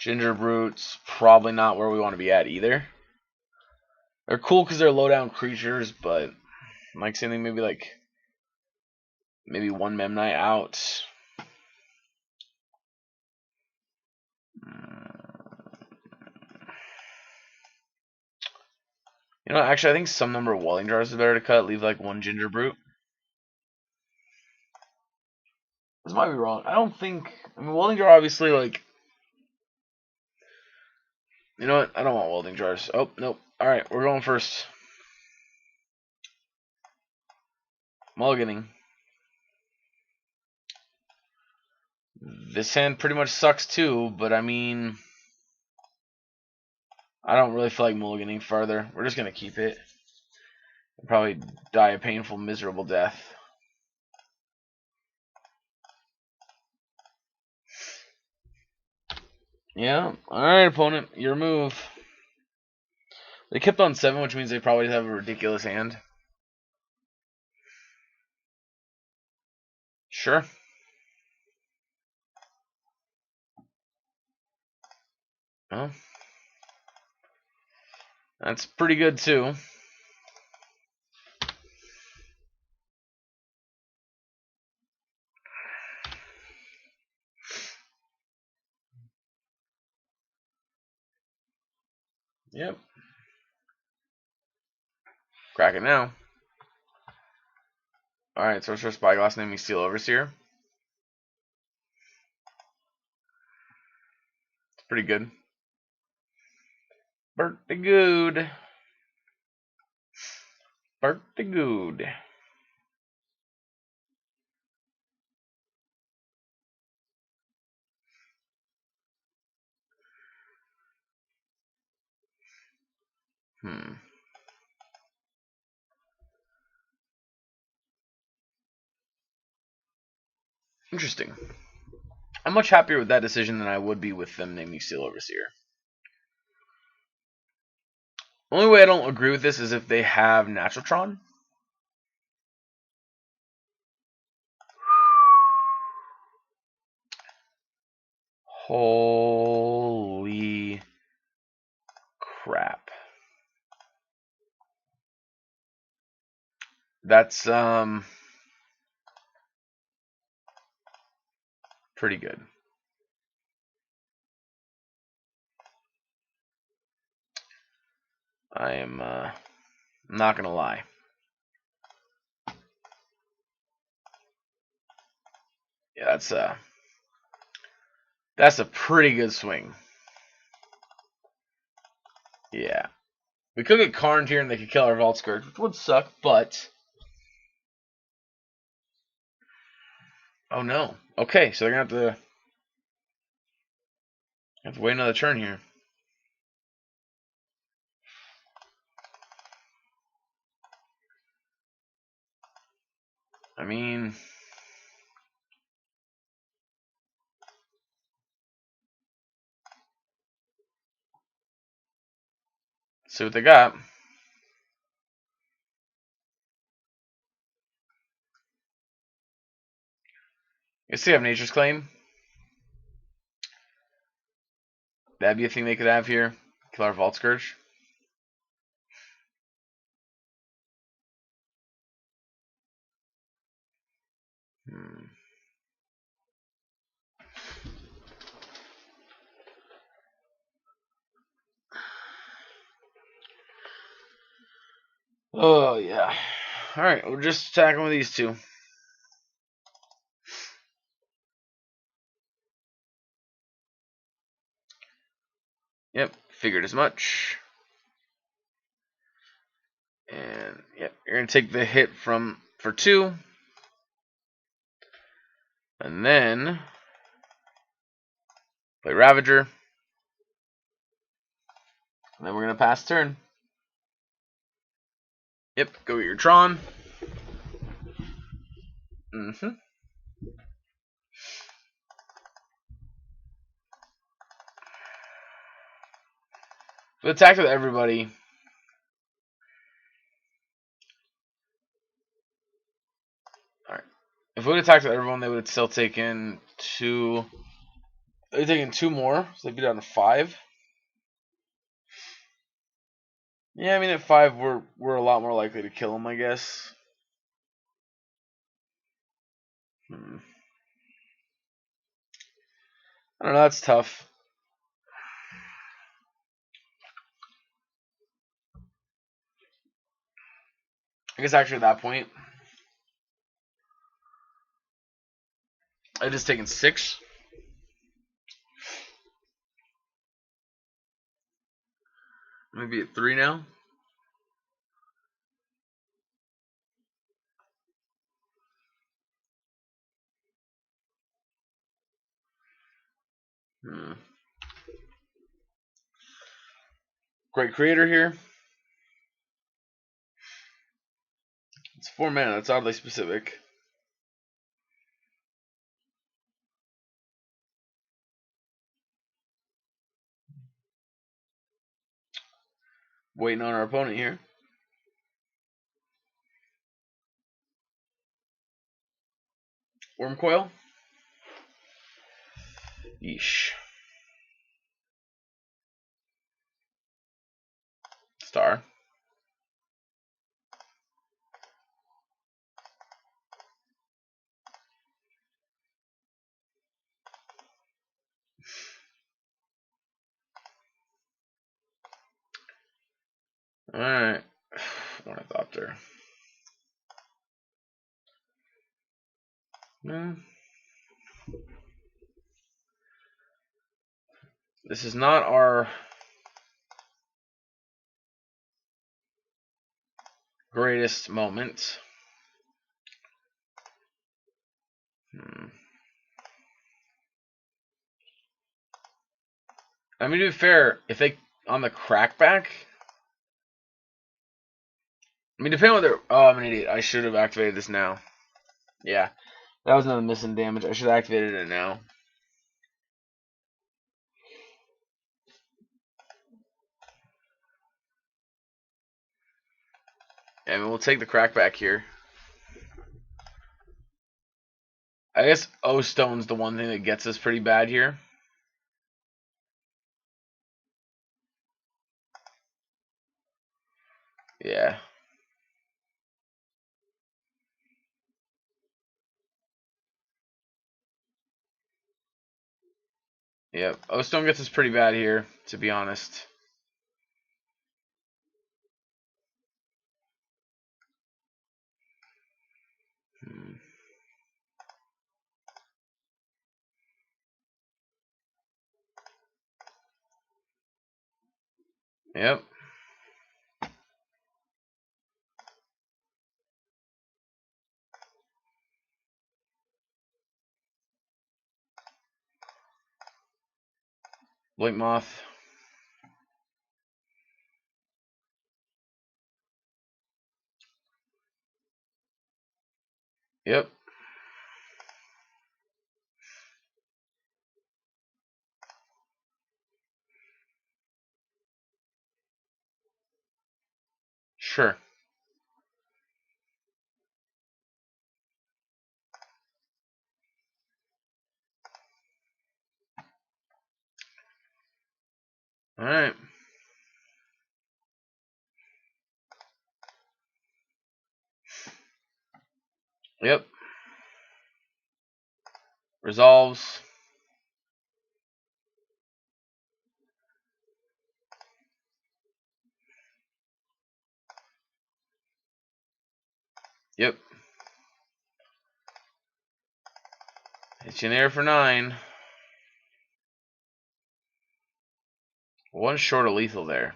Ginger Brutes, probably not where we want to be at either. They're cool because they're low-down creatures, but like something maybe 1 Memnite out. You know, actually, I think some number of Welling Jars is better to cut. Leave like 1 Ginger Brute. This might be wrong. I don't think. I mean, Welding Jar obviously, like. You know what? I don't want Welding Jars. Oh, nope. Alright, we're going first. Mulliganing. This hand pretty much sucks too, but I mean. I don't really feel like mulliganing further. We're just going to keep it. We'll probably die a painful, miserable death. Yeah. Alright, opponent. Your move. They kept on 7, which means they probably have a ridiculous hand. Sure. Well, that's pretty good too. Yep. Crack it now. Alright, Sorcerer Spyglass, naming Steel Overseer. It's pretty good. Pretty good. Pretty good. Interesting. I'm much happier with that decision than I would be with them naming Steel Overseer. The only way I don't agree with this is if they have Naturaltron. Holy crap. That's pretty good. I am not gonna lie. Yeah, that's a pretty good swing. Yeah. We could get Karned here and they could kill our Vault Scourge, which would suck, but oh no. Okay, so they're gonna have to wait another turn here. I mean, see what they got. You see, have Nature's Claim. That'd be a thing they could have here. Kill our Vault Scourge. Oh, yeah. Alright, we're just attacking with these two. Yep, figured as much. And, yep, you're going to take the hit for 2. And then play Ravager. And then we're going to pass turn. Yep, go get your Tron. Mm-hmm. We attacked with everybody. Alright. If we would have attacked with everyone, they would have still taken 2. They would have taken 2 more, so they'd be down to 5. Yeah, I mean, at 5, we're a lot more likely to kill them, I guess. I don't know, that's tough. I guess actually at that point, I just taken 6. Maybe at 3 now. Great creator here. It's 4 mana. That's oddly specific. Waiting on our opponent here. Wormcoil. Yeesh. Star. Alright. Ornithopter. This is not our greatest moment. I mean, to be fair, if they on the crackback, I mean, depending on what they're. Oh, I'm an idiot. I should have activated this now. Yeah, that was another missing damage. I should have activated it now. I mean, we'll take the crackback here. I guess O Stone's the one thing that gets us pretty bad here. Yeah. Yep. O Stone gets us pretty bad here, to be honest. Yep. Blink Moth. Yep. Sure. Alright. Yep. Resolves. Yep. Hits you in the air for 9. One short of lethal there.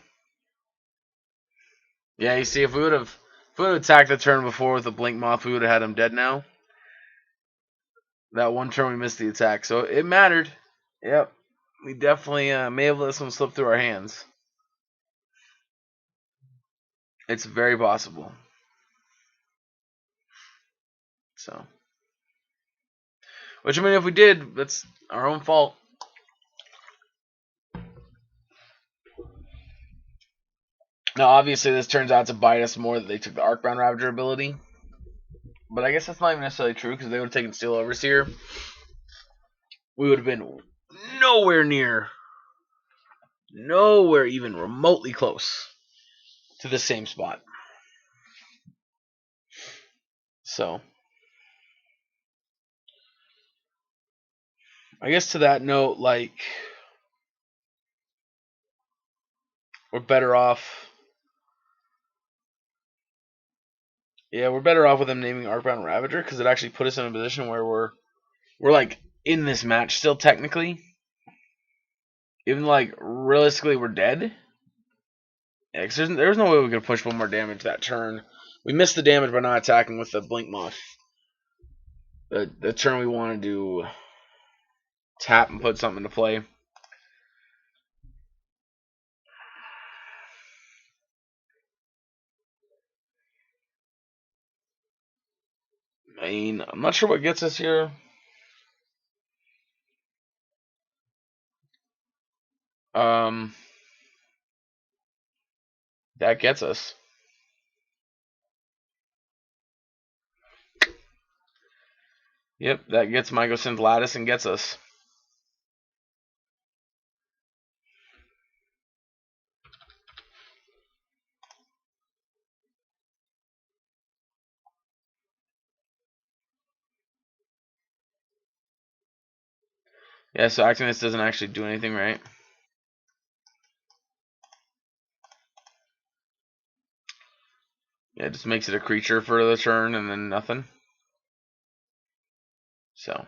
Yeah, you see, if we would have attacked the turn before with the Blink Moth, we would have had him dead now. That one turn we missed the attack, so it mattered. Yep. We definitely may have let this one slip through our hands. It's very possible. So, which, I mean, if we did, that's our own fault. Now, obviously, this turns out to bite us more that they took the Arcbound Ravager ability. But I guess that's not even necessarily true, because they would have taken Steel Overseer. We would have been nowhere even remotely close to the same spot. So, I guess to that note, like, we're better off. Yeah, we're better off with them naming Arcbound Ravager, because it actually put us in a position where we're like in this match still technically. Even like realistically we're dead. Yeah, because there's no way we could push one more damage that turn. We missed the damage by not attacking with the Blink Moth. The turn we wanted to tap and put something into play. I mean, I'm not sure what gets us here. That gets us. Yep, that gets Mycosynth Lattice and gets us. Yeah, so acting this doesn't actually do anything, right? Yeah, it just makes it a creature for the turn and then nothing. So,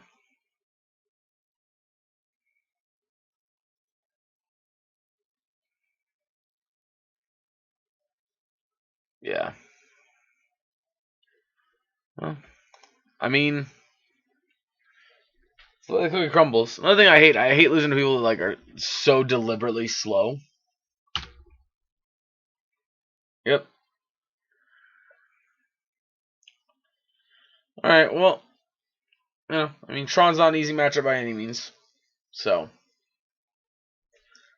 yeah. Well, I mean, the cookie crumbles. Another thing I hate losing to people that like are so deliberately slow. Yep. All right. Well, yeah. I mean, Tron's not an easy matchup by any means. So,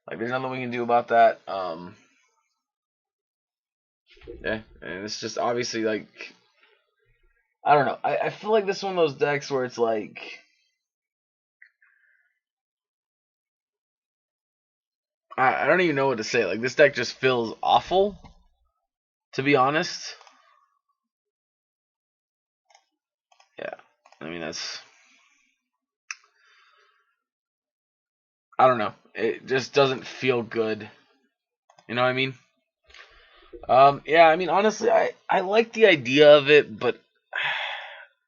like, there's nothing we can do about that. Yeah, and it's just obviously like I don't know. I feel like this is one of those decks where it's like I don't even know what to say. Like this deck just feels awful, to be honest. Yeah, I mean that's I don't know. It just doesn't feel good. You know what I mean? Yeah. I mean honestly, I like the idea of it, but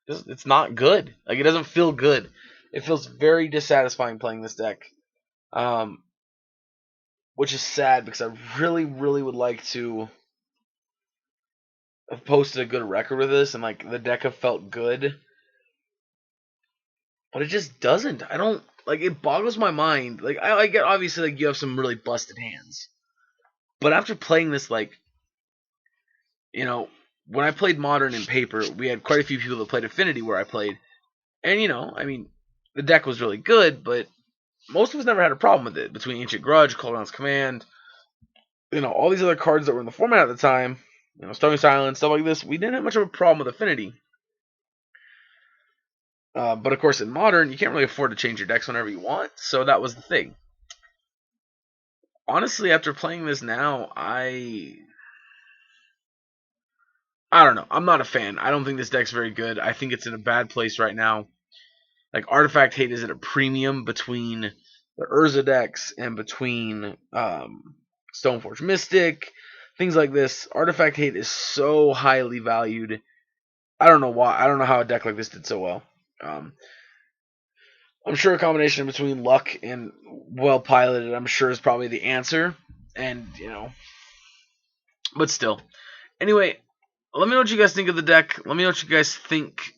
it's not good. Like it doesn't feel good. It feels very dissatisfying playing this deck. Um, which is sad because I really, really would like to have posted a good record with this and like the deck have felt good, but it just doesn't. I don't like it boggles my mind. Like I get obviously like you have some really busted hands, but after playing this, like you know, when I played Modern in paper, we had quite a few people that played Affinity where I played, and you know, I mean, the deck was really good, but most of us never had a problem with it between Ancient Grudge, Cooldown's Command, you know, all these other cards that were in the format at the time, you know, Stony Silence, stuff like this. We didn't have much of a problem with Affinity. But of course, in Modern, you can't really afford to change your decks whenever you want, so that was the thing. Honestly, after playing this now, I don't know. I'm not a fan. I don't think this deck's very good. I think it's in a bad place right now. Like Artifact Hate is at a premium between the Urza decks and between Stoneforge Mystic, things like this. Artifact Hate is so highly valued. I don't know why. I don't know how a deck like this did so well. Um, I'm sure a combination between luck and well piloted, I'm sure, is probably the answer. And, you know, but still. Anyway, let me know what you guys think of the deck. Let me know what you guys think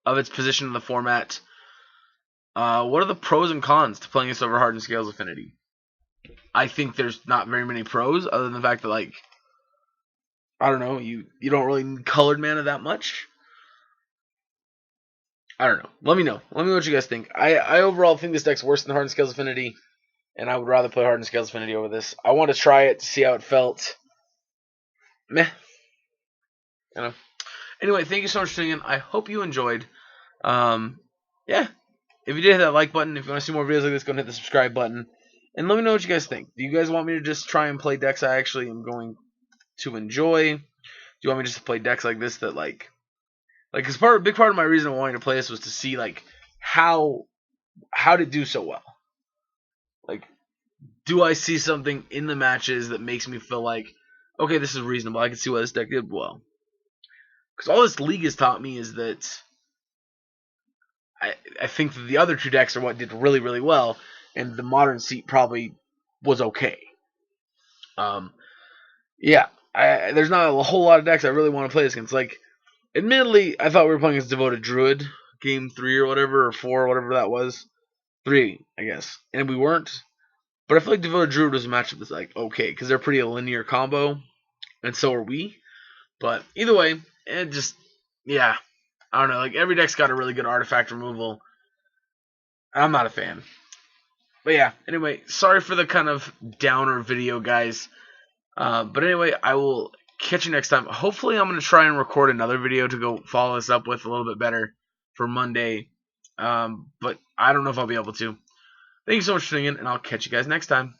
of its position in the format. What are the pros and cons to playing this over Hardened Scales Affinity? I think there's not very many pros, other than the fact that, like, I don't know, you don't really need colored mana that much. I don't know. Let me know. Let me know what you guys think. I overall think this deck's worse than Hardened Scales Affinity, and I would rather play Hardened Scales Affinity over this. I want to try it to see how it felt. Meh. You know. Anyway, thank you so much for tuning in. I hope you enjoyed. Yeah. If you did hit that like button, if you want to see more videos like this, go and hit the subscribe button. And let me know what you guys think. Do you guys want me to just try and play decks I actually am going to enjoy? Do you want me just to play decks like this that because big part of my reason of wanting to play this was to see like how did it do so well? Like, do I see something in the matches that makes me feel like, okay, this is reasonable. I can see why this deck did well. Because all this league has taught me is that I think that the other two decks are what did really, really well, and the Modern seat probably was okay. Yeah, there's not a whole lot of decks I really want to play this against. Like, admittedly, I thought we were playing as Devoted Druid, game 3 or whatever, or 4, or whatever that was. 3, I guess. And we weren't. But I feel like Devoted Druid was a matchup that's like, okay, because they're pretty a linear combo, and so are we. But either way, it just, yeah, I don't know. Like, every deck's got a really good artifact removal. I'm not a fan. But yeah, anyway, sorry for the kind of downer video, guys. But anyway, I will catch you next time. Hopefully, I'm going to try and record another video to go follow this up with a little bit better for Monday. But I don't know if I'll be able to. Thank you so much for tuning in, and I'll catch you guys next time.